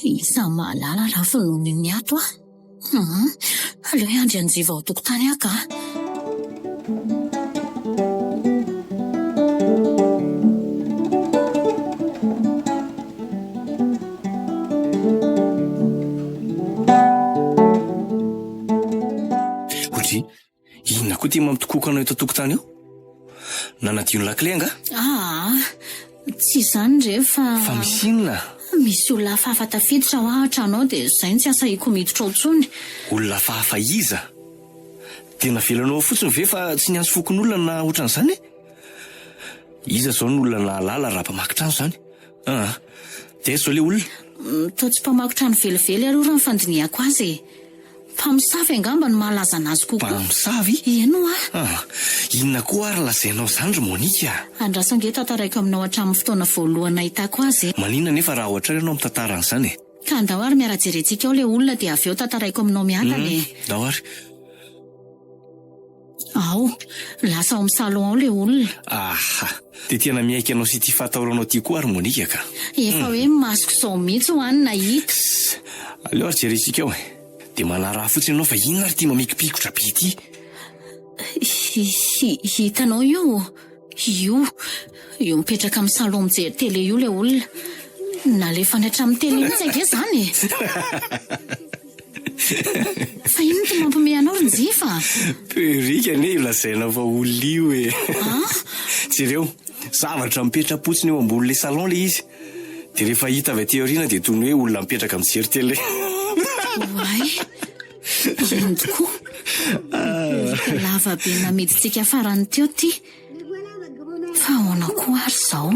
Isa mahalala raha finomy miato aleo andry anjiva ao tokotany aka Inona koa ty mampitokoko anao eto tokotany eo? Nanadio ny lakile anga? Tsy izany rehefa Fa misy inona? Misy olona hafahafa tafiditra ho ahatra anao dia izay ny tsy asahiko miditra ao intsony. Olona hafahafa iza? Tena velanao fotsiny ve fa tsy niantso fokon'olona na ohatran'izany? Iza zao ny olona nahalala rapa-makitrano zany? Dia zao le olona? Toa tsy mpamakotrano velively aloha raha ny fandinihako azy. Mpamosavy angamba no mahalaza anazy kokoa. Mpamosavy? Eno Inona koa ary lazainao zany ry Monika? Andrasange tantaraiko aminao hatramin'ny fotoana voalohany nahitako azy. Maninona nefa raha ohatra ianao amin'ny tantaran'izany? Ka andao ary miara-jerentsika ao le olona dia avy eo tantaraiko aminao miakany. Dao ary. Ao, lasa ao amin'ny salon ao le olona. Dia tena miaika anao sy tia fatahoranao tia koa ary Monika ka. Efa hoe masoko izao mihitsy ho any nahita. Aleo ary jerentsika ao dia manaraha fotsiny ianao fa inona ary tia mamikipikotra be ity? Hitanao io mipetraka amin'ny salon mijery tele io le olona. Nalefa ny hatramin'ny tele mihitsy ange zany. Fa ino ty mampome anao Rinjifa? Perika ane lazaina fa olona io e. Jereo, zavatra mipetra-potsiny eo ambony le salon le izy. Dia rehefa hita avy aty aoriana dia toy ny hoe olona mipetraka mijery tele. Oay, ino tokoa? Lava be namiditsika farany teo ty. Fa ahoana koa ary zao?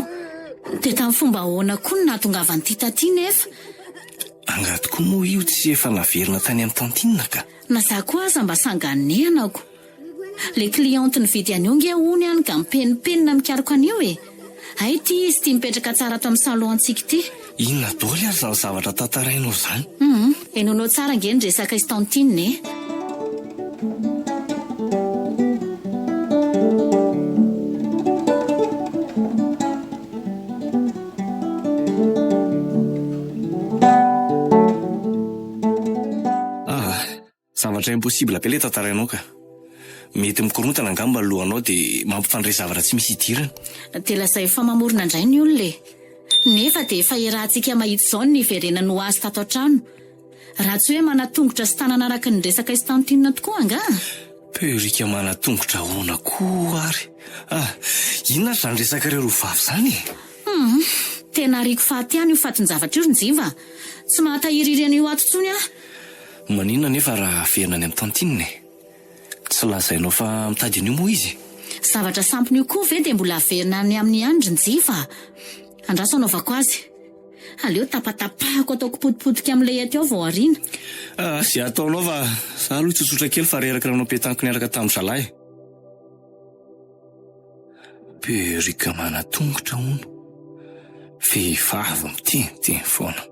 Dia tamin'ny fomba ahoana koa no nahatongavan'ity taty nefa? Angatoko moa io tsy efa naverina tany amin'ny tantinina ka. Na za koa aza mba sanganenako. Le klianty nividy anio nge hony any ka mipenipenina mikaroko anio e. Ay ty izy ty mipetraka tsara ato amin'ny salon antsika ty. Inona daholo ary zany zavatra tantarainao zany? Enoinao tsara nge ny resaka istantinina e. Zavatra impossible be le tantarainao ka. Mety mikorontana angamba lohanao dia mampifandray zavatra tsy misy idirana. Dia lasa efa mamorona indray ny olona e. Nefa dia efa iarahantsika mahita izao ny niverena no azy tato an-trano. Raha tsy hoe manatongotra sy tanana araka ny resaka istantinina tokoa anga. Perika manatongotra ahoana koa ary. Inona zany resaka ireo rovavy zany? Tena riko faty ihany io fatin-javatra io Rinjiva. Tsy mahatahiry an'io ato intsony aho. Maninona nefa raha verina any amin'ny tantinina e? Tsy lazainao fa mitady an'io moa izy? Zavatra sampin'io koa ve dia mbola verina any amin'ny ihany Rinjiva. Andraso anaovako azy. Aleo tapatapahako ataoko potipotika amin'ilay aty ao vao ariana. Zay ataonao fa za aloha tsotsotra kely fa reraka ranao petanko niaraka tamin'ny zalahy. Perika manatongotra hono. Vehivavy miteny foana.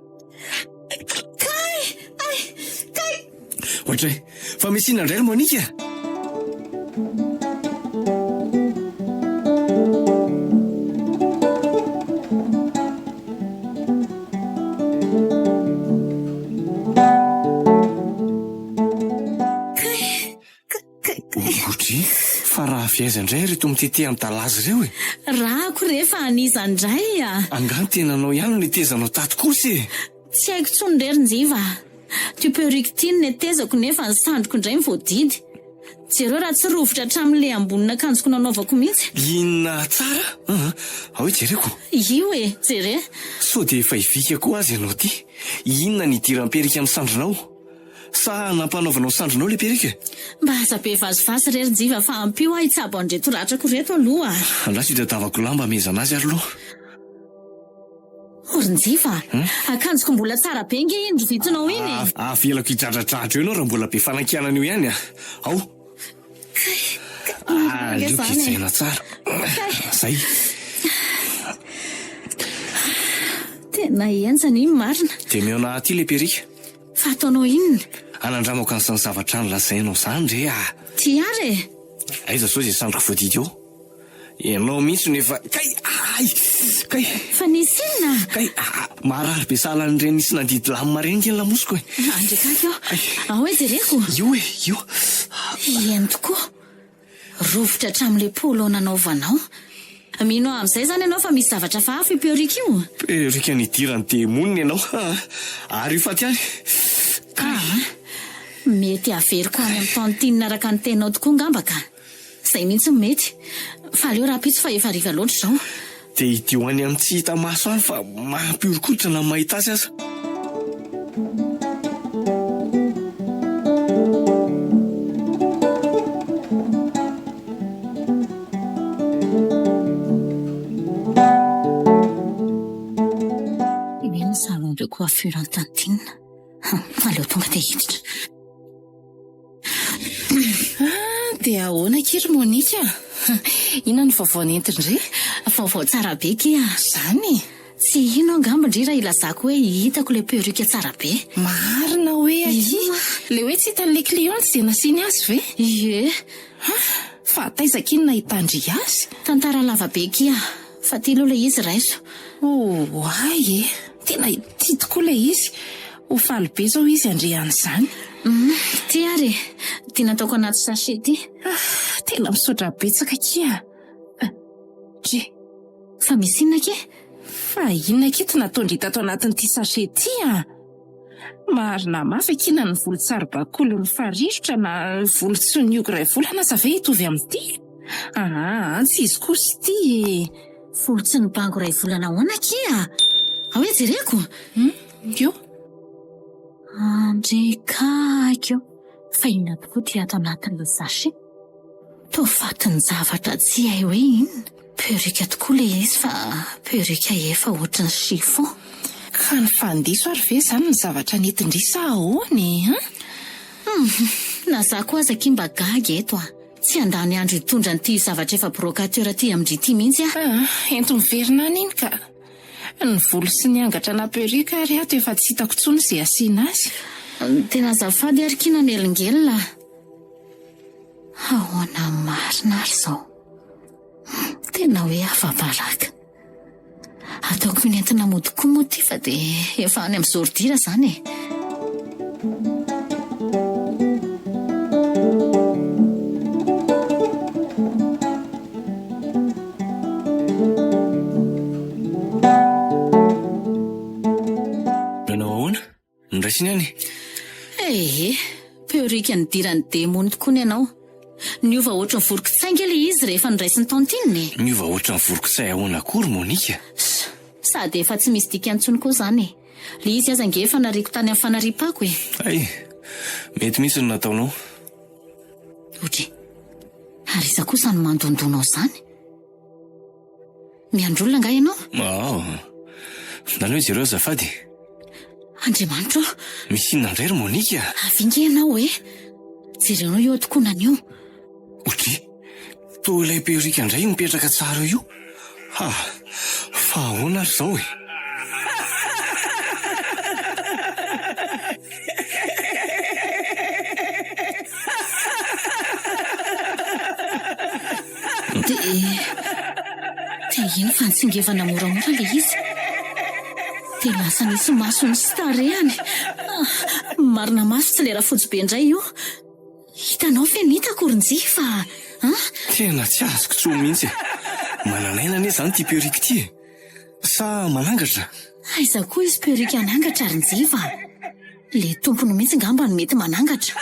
Ohatray, fa misy inona indray Monika? Otry, fa raha fiaiza indray reto mitete amin'ny talazy ireo e. Raha ako rehefa aniza indray Angano tena anao ihany no netezanao tato kosa e. Tsy haiko tsony re Rinjiva. Ty perika ty ny netezako nefa ny sandroko indray mivoadidy. Jereo raha tsy rovotra hatramin'ilay ambonina akanjoko nanaovako mihitsy. Inona tsara? Ahoe jereko? Io e, jere. Sao dia efa hivika koa azy ianao ty. Inona ny idiram-perika amin'ny sandronao? Sa nampanaovanao sandronao le perika? Mba aza be vazivazy re Rinjiva fa ampio aho hitsabo andreto ratrako reto aloha. Andraso hitadiavako lamba amezana azy ary loha. Rinjiva, akanjoko mbola tsara be nge iny rovitinao iny. Avelako hidradradratra eo ianao raha mbola be fanankianana io ihany Ao. Aleo ketsaina tsara. Zay. Tena enjana iny marina. Dia meona aty le perika. Fa ataonao inona? Anandramako an'izany zavatra ny lazainao zany re Ty ary e. Aiza zao izay sandroko voadidy eo. Ianao mihitsy nefa kay. Fa nisy inona? Kay marary be sahalan'ireny nisy nandidy lamina reny kely lamosiko e. Andrekaka ahoe jereko? Io. Eny tokoa. Rovotra hatramin'ilay polo nanaovanao. Mino amin'izay zany ianao fa misy zavatra fahafa io perika io. Perika nidirany demonina ianao. Ary io faty ihany. Mety averiko any amin'ny tantinina araka ny tenao tokoa ngamba ka. Zay mihitsy mety. Fa aleo raha pitsy fa efa riva loatra izao. dia idio any amin'ny tsy hita maso any fa mampiorokotrana ny mahita azy aza. Ireo koa afiran'ny tantinina. Aleo tonga dia hiditra. Dia ahoana kiry Monika? Inona ny vaovao nentindre? Vaovao tsara be kia. Zany? Tsy ino angambandry raha ilazako hoe hitako le perruque tsara be. Marina hoe aty. Le hoe tsy hitan'le client tsy dia nasiany azy ve? Ie. Fa taizaka iny nahitandry azy? Tantara lava be kia. Fa ty aloha le izy raiso. Ay e. Tena tia tokoa le izy. Ho faly be zao izy andrehan'izany. Ty ary. Ty nataoko anaty sachet ty. Tena misaotra betsaka kia. Fa misy inona ke? Fa inona ke ty nataondry tato anatin'ity sachet ty Marina mafy kina ny volo tsara bakolo ny farisotra na volo tsy niogo iray volana sa ve hitovy amin'ity? Tsy izy kosa ty. Volo tsy ny bango iray volana hoana kia. Ahoe jereko? Io? Andrekakyo. Fa inona tokoa ty ato anatin'le sachet? Tofatiny zavatra tsy hay hoe inona. Perruque tokoa le izy fa perruque efa ohatrany chiffon. Ka ny fandiso ary ve zany ny zavatra nentindry sa ahoany? Na za koa aza kimba gaga eto Tsy andany andro hitondra n'ity zavatra efa brocateur ty amindrity mihitsy ento miverina any iny ka. Ny volo sy ny angatra na perruque ary ato efa tsy hitako tsony izay asiana azy. Tena azafady ary kina nelingelina. Ahoana marina ary zao. Tena hoe afa-baraka. Ataoko minentina mody koa moa ty fa dia efa any amin'ny zordira zany Ndraisiny any? Perruque nidirany demony tokoa ny ianao. Niova ohatran'ny vorokitsay le izy rehefa niraisin'ny tantininy. Niova ohatran'ny vorokitsay ahoana akory Monika? Sady efa tsy misy dikany intsony koa zany. Le izy aza nge efa nariko tany amin'ny fanaripako mety misy no nataonao. Otry. Ary iza kosa no mandondonao zany. Miandrolona nga ianao? Ndany hoe jereo azafady. Andriamanitro. Misy inona indray ry Monika? Avinge ianao jerenao eo tokoa nanio. Otry. Toa ilay perruque indray mipetraka tsara io. Fa ahoana ary zao Dia ino fa nitsingevana moramora le izy. Dia lasa nisy masony sy tarehany. Marina maso tsy lera fotsy be indray io. Hitanao fe nita koronjy fa tena tsy azoko tso mihitsy. Mananaina anie zany ty perruque ty sa manangatra? Aiza koa izy perruque anangatra rinjiva. Le tompony mihitsy ngamba no mety manangatra.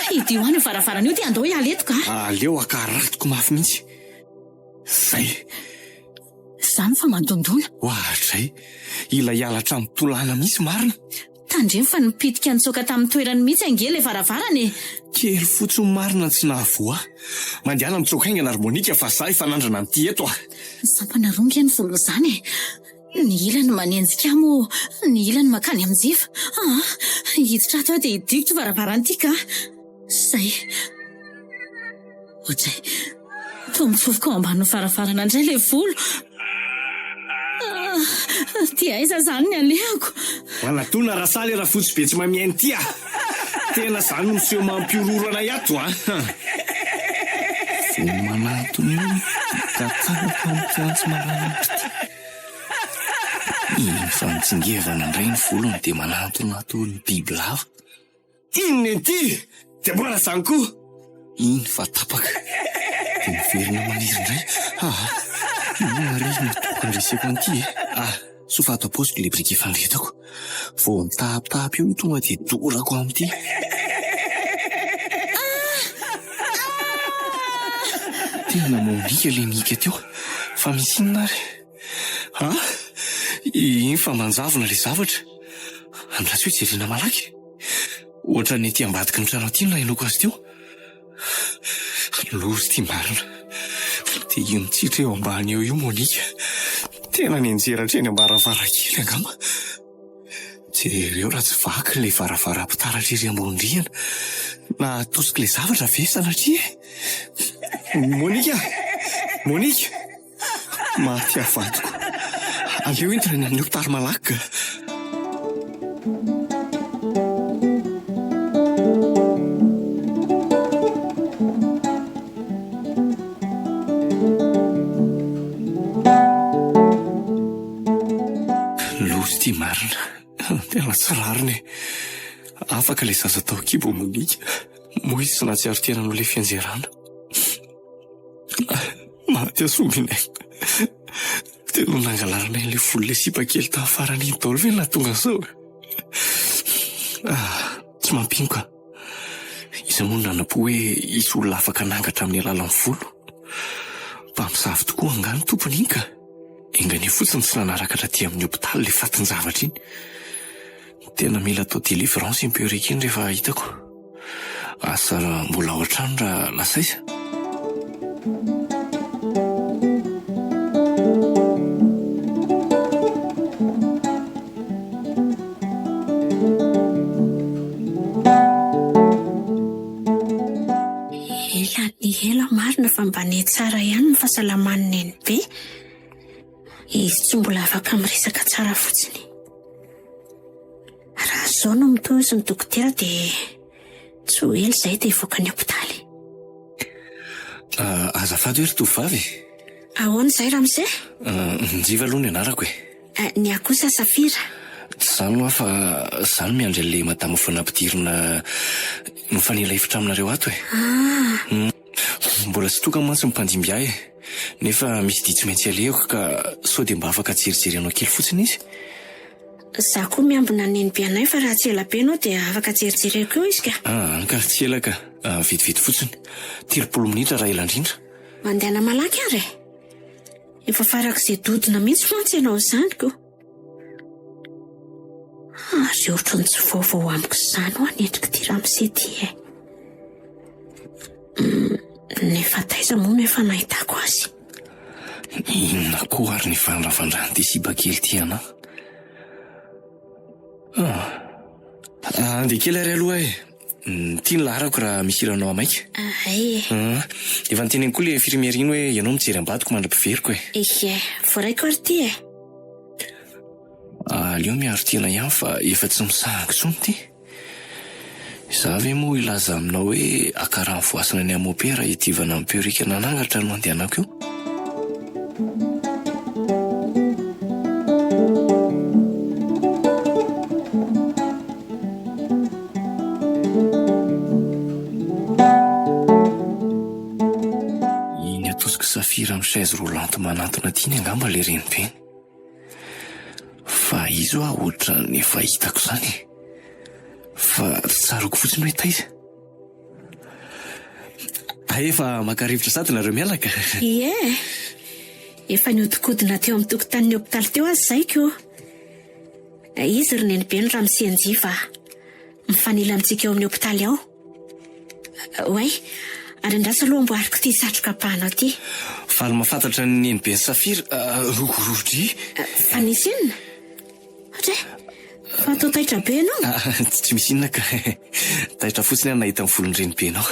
Idio any varavarana io dia andao hialetoka. Aleo akaratoko mafy mihitsy. Zany fa mandondona. Ohatray, ila hialatra amin'ny tolana mihitsy Marina. Tandremo fa nipitika nitsoka tamin'ny toerany mihitsy ange le varavarany. Kely fotsiny Marina tsy nahavoa. Mandiana mitsoka aingana ry Monika fa za efa nandrana n'ity eto Sampana ronga ny volo zany. Ny ilany manenjika mo, ny ilany makany amin'jifa. Hiditra ato dia hidikitro varavarany ity ka. Zay. Otray. Toa mitsofoka ao ambany varavarana indray le volo. Ty aiza zany ny alehako. Manatona rasaly raha fotsy be tsy mamiainy ty Tena zany no miseho mampiororana iato Volo manatony io katanaka amin'ntiantsy maranitra ty. Iny fa nitsingevana indray ny volony dia manatona toy ny biby lava. Inona ity? Dia mbola zany koa. Iny fa tapaka. Dia miverina maniry indray. Marina tokandreseko an'ity sofa ato aposiko le briky fandretako. Vao mitapitapy io tonga dia dorako amin'ity. Tena Monika le nika teo. Fa Fa misy inona ary? Iny fa manjavona ilay zavatra. Andrasy hoe jerena malaky. Ohatra ny ety ambadiky ny trano aty no nahinoko azy teo. Lozy ity marina. Dia io mitsitra eo ambany eo io Monika. Tena nianjeratra eny am-baravarakely angamba. Jereo raha tsy vaky ilay varavaram-pitaratra ery ambony-drihana. Na atosika ilay zavatra ve sanatria? Monika! Monika! Maty avadiko. Aleo entana ny amin'ny hopitaly malaky ka. Lozy ity marina. Tena tsy rariny. Afaka ilay zaza tao kibo Monika. Moa izy sy nahatsiaro tena no ilay fianjerana. Maty asominy. Tena nangalarana ilay folo ilay sipa kely tamin'ny farany iny daholo ve nahatonga izao? Tsy mampino ka. Izy moa nanapo hoe isy olona afaka nangatra amin'ny alalan'ny volo. Mpamosavy tokoa angano tompony iny ka. Engany fotsiny tsy nanarakatra aty amin'ny hopitaly ilay fatin-javatra iny. Tena mila atao délivrance impérique iny rehefa hitako. Asa mbola ao an-trano raha lasaiza. Ela marina fa mba ny tsara ihany ny fahasalaman'ny eny be. Izy tsy mbola afaka miresaka tsara fotsiny. Raha zao no mitohy sy ny dokotera dia tsy ho ela izay dia hivoaka ny hopitaly. Azafady hoe ry tovovavy. Ahoana izay Ramose? Nijiva aloha ny anarako e. Ny ahy kosa Safira. Zany loa fa zany miandry an'ilay madamo fanampidirina mifanila hevitra aminareo ato e. Mbola tsy toka mantsy mipandimby ahy e. Nefa misy dia tsy maintsy alehako ka sao dia mba afaka jerijery anao kely fotsiny izy. Zaho koa miambina ny be anay fa raha tsy ela be anao dia afaka jerijereko eo izy ka. Ka tsy ela ka. Vitivity fotsiny. 30 minitra raha ela indrindra. Mandehana malaky ary e. Efa farak'izay dodina mihitsy mantsy ianao izany ko. Ary ohatran'ny tsy vaovao amiko izany ho any endrika ty Ramose ty e. Nefa taiza moa no efa nahitako azy. Inona koa ary ny fandravandrany ty siba kely ty ana. Andeha kely ary aloha e. Tia ny laharako raha misy ilanao amaika. Efa niteneniko koa ilay infirmière iny hoe ianao mijery ambadiko mandra-piveriko e. Ihe, voaraiko ary ty e. Aleo miaro tena ihany fa efa tsy misahanko tsony ty. Za ve moa ilaza aminao hoe akarany voasana ny amopera hitivana amin'ny perika nanangatra no andehanako io? Iny atosiko Safira amin'ny chaise roulante manantona ty ny angamba le renibeny. Fa izy hoa ohatra ny efa hitako izany. Fa tsaroko fotsiny hoe taiza. Efa maka-rivotra sady nareo mialaka. Ie, efa niodikodina teo amin'ny tokotanin'ny hopitaly teo azy zay ko. Izy ry nenibeny Ramose Njiva mifanila amintsika eo amin'ny hopitaly ao. Oay, ary andrasa aloha amboariko ty satroka apahanao ty. Faly mahafantatra ny nenibeny Safira. Rodry. Fa nisy inona? Otre, fa atao taitra be ianao? Tsy misy inona ka. Taitra fotsiny any nahita ny volon-drenibenao.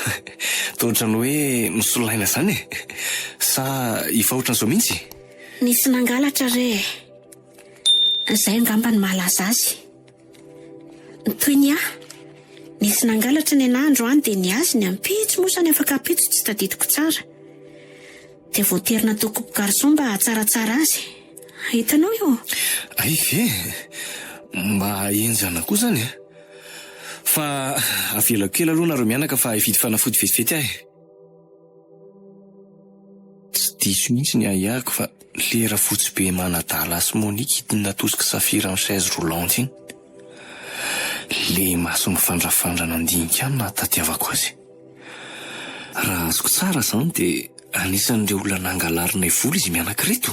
Toa ny hoe misolaina izany e. Sa efa ohatran'izao mihitsy? Nisy nangalatra re. Izay angamba ny mahalaza azy. Toy ny ahy. Nisy nangalatra ny anandro any dia ny azy ny ampitso moa sany afaka ampitso tsy tadidiko tsara. Dia voaterina toko garçon mba tsaratsara azy. Hitanao io? Ay ve? Mba enjana koa zany e. Fa avela kely aloha nareo mianaka fa hividy fanafody vetivety ahy. Tsy diso mihitsy ny ahako fa lera fotsy be manadala sy Monika hidiny natosika Safira amin'ny chaise roulante iny. Le maso mifandrafandrana andinika any nahatadiavako azy. Raha azoko tsara izany dia anisan'ireo olona nangalarina vola izy mianankireto.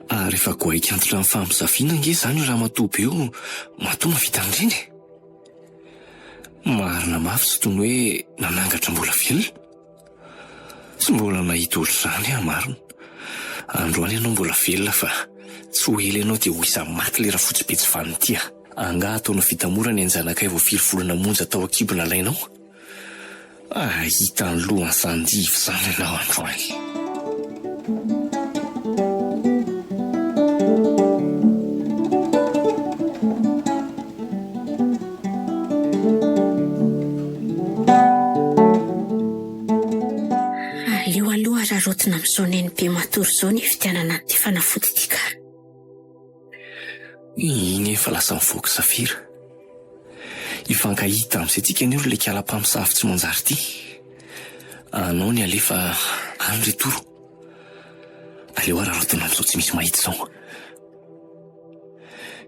Ary rehefa goaika antitra amin'ny fahamisafiana nge zany raha matoa eo matoa mavita andreny. Marina mafy tsy tony hoe nanangatra mbola velona. Tsy mbola nahita ohatr'izany marina. Androany ianao mbola velona fa tsy ho ela ianao dia ho isa maty le raha fotsy be tsy vanity. Anga ataonao vita mora ny anjanakay vao firy volana monja tao an-kibona lainao. Hita ny lohany sanjivo zany ianao androany. Aleo aloha rarotina amin'izao neny be matory izao ny fitianana nyity fanafody ity ka. Iny efa lasa mivoaka safira. Ifankahita amin'izay tsika ny olo le kala-mpamosavy tsy manjary ity. Anao ny alefa any retoro. Aleo rarotina amin'izao tsy misy mahita izao.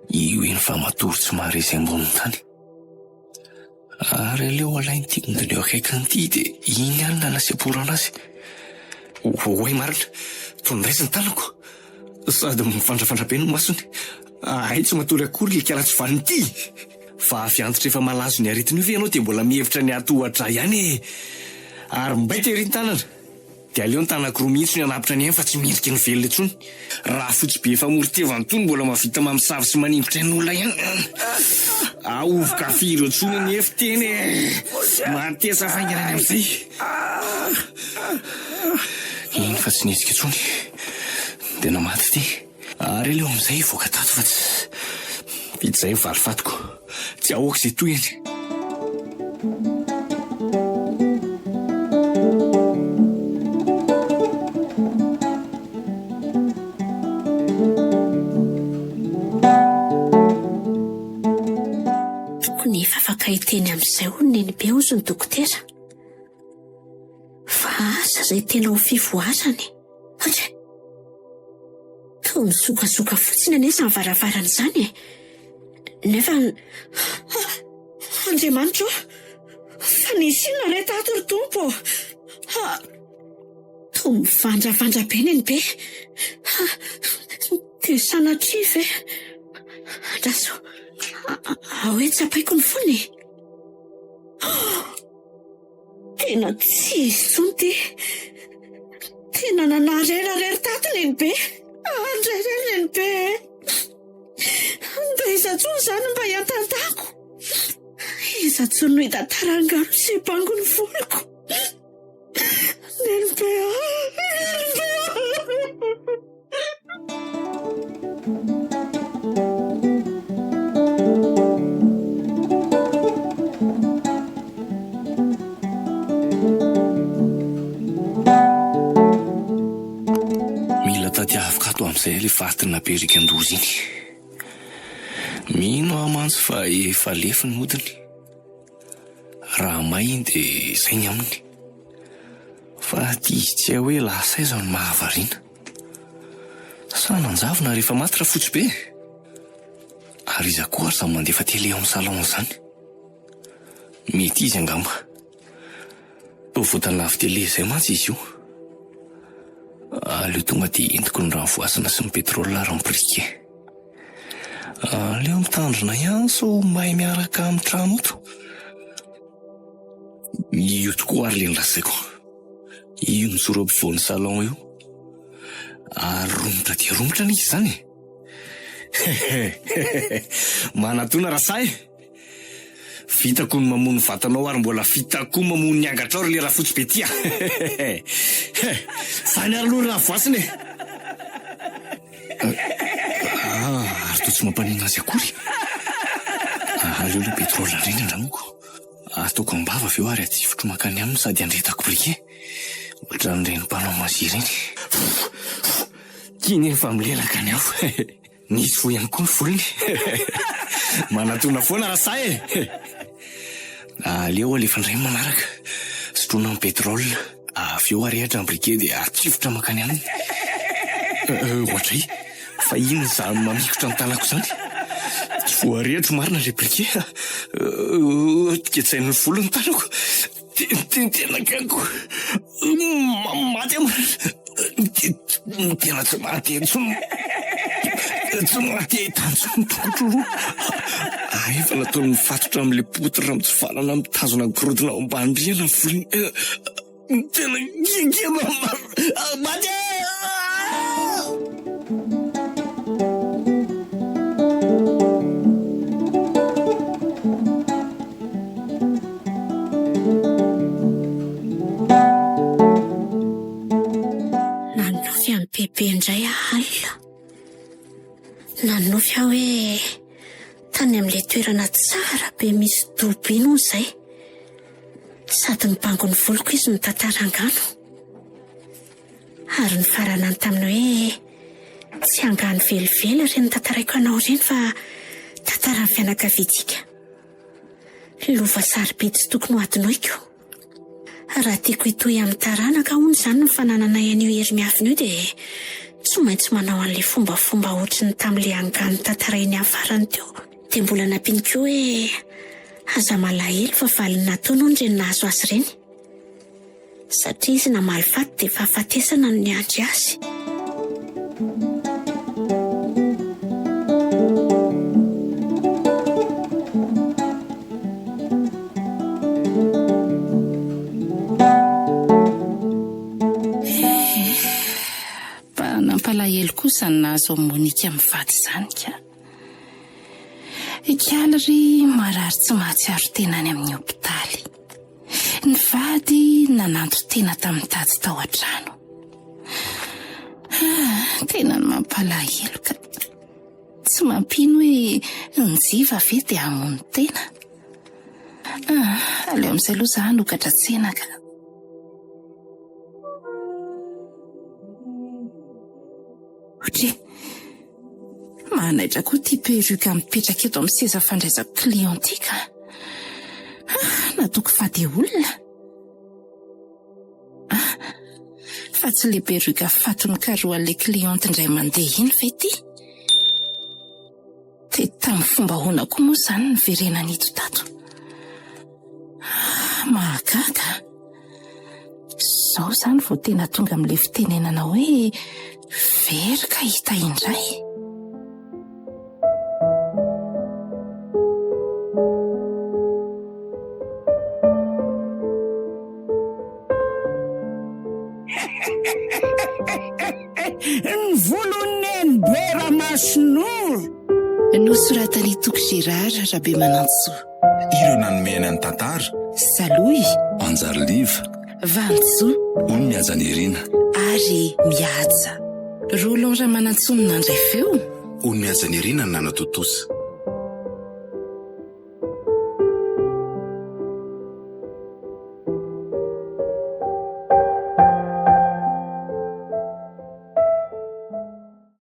Io eny fa matory tsy mahare izay ambonin'ny tany. Ary aleo alainy ty ondreo akaikiny ity dia iny any na nasiaporo anazy. Oay marina, tondraizy ny tanako. Sady mifandrafandrabe ny masony. Tsy matory akory le kala tsy vaniny ity. Fa avy antitra efa malazo ny aretiny io ve ianao dia mbola mihevitra ny atohatra ihany. Ary mbaity ery ny tanana. Dia aleo ny tanako roa mihitsy ny anapitra ny fa tsy mendrika ny velona intsony. Raha fotsy be efa moritevany tony mbola mavita mamosavy sy manimbotra ny olona ihany. Aovoka firy otsony ny efiteny. Matesa fainganany amin'izay. Iny fa tsy netsika intsony. Tena maty ty. Ary aleo amin'izay voaka tato fa tsy vita izay mivaly fatiko. Tsy ahoaka izay toy eny. Tokony efa afaka hiteny amin'izay ho neny be ozy ny dokotera. Fa asa izay tena ho fivoarany. Ohatra toa misokasoka fotsiny anesa ny varavarana izany. Nefa Andriamanitra, fa nisy inona ray tato ry tompo. Toa mivandravandra be neny be. Dia sanatria ve andraso hoe tsapaiko ny fony. Tena tsy izy tsony ty. Tena nanarerarery tato neny be. Andrairery neny be. Mba izatsony zany mba hiantantako. Izatsony no hitantarangaro sy hibango ny voloko. Neny be. Mila tadiavika ato amin'izay le fatina berika andozy iny. Mino amantsy fa efa lefy ny modiny. Raha may iny dia izay ny aminy. Fa izy tsy hay hoe lasa aiza ny mahavariana. Sa nanjavona rehefa maty raha fotsy be. Ary iza koa ary samy mandefa tele amin'ny salon izany. Mety izy angamba. Toa votany lafy tele izay mantsy izy io. Aleo tonga dia entiko ny ranovoasana sy ny petrolina ary ny brike. Aleo mitandrina ihany so mahay miaraka amin'ny trano eto. Io tokoa ary le nilasaiko. Io mijoro ampovoan'ny salon io. Ary romotra dia romotra n'izy izany. Manatona rasahy. Vitako ny mamono vatanao ary mbola vitako mamono ny angatrao ary le raha fotsy be tia. Zany ary aloha raha voasiny. Ary toa tsy mampanina azy akory. Aleo le petrolina reny andramoko. Ataoko ambava avy eo ary atifotro makany aminy sady andretako brike. Ohatra n'ireny mpanao mazy ireny. Kiny efa milelaka ny afo. Nisy fo ihany koa ny volony. Manatona foana rasahy. Aleo alefa indray manaraka. Sotroina amin'ny petrolina. Avy eo arehatra ny brike dia atifotra makany aminy. Ohatray, fa ino izany mamikotra ny tanako izany? Tsy voarehatra marina le brike. Tiketsain'ny volony tanako. tenakako maty tena tsy maty tsy maty tantsonototro efa nataony mifatotra am'le potra mitsovalana mitazona mikorotona ao ambany-driana volony tena gigena maty. Nanofy amin'ny bebe indray alina. Nanofy aho hoe tany amin'le toerana tsara be misy dobo iny hono izay. Sady mibango ny voloko izy no tantarangano. Ary ny farana ny taminy hoe tsy angano velively ireny tantaraiko anao ireny fa tantara ny fianakaviantsika. Lova sarobidy sy tokony ho adinoiko. Raha tiako hitohy amin'ny taranaka hono izany ny fananana an'io hery miafina io dia tsy maintsy manao an'le fombafomba ohatriny tamin'le angano tantarainy amin'ny farany teo. Dia mbola nampianiko hoe aza malahelo fa valiny nataony hono ireny nahazo azy ireny. Satria izy namaly faty dia fahafatesana no niandry azy. Nampalahelo kosa ny nahazo Monika mivady izany ka. Ikala ry marary tsy mahatsiaro tena any amin'ny hopitaly. Ny vady nananto tena tamin'ny tady tao an-trano. Tena ny mampalahelo ka. Tsy mampino hoe nijiva ve dia hamono tena. Aleo amin'izay aloha izaho nokatra tsena ka. Ohatry manaitra koa tia perruque mipetraka eto amin'ny seza fandraisako client ity ka. Nataoko fady olona. Fa tsy le perruque fatony karoan'le cliente indray mandeha iny ve ity? Dia tamin'ny fomba hoana koa moa izany ny verenana ito tato. Mahagaga. Izao izany vao tena tonga amin'le fitenenana hoe very ka hita indray. Ny voloneny bera masonoro. Nosoratany Toko Gérard Rabe Manantsoa. Ireo nanomena ny tantara Saloy Anjary Liva Vantsoa Ony Miajanirina ary Mihaja. Roland Ramanantsoa nandray feo. Ony Miajanirina ny Nana Totosa.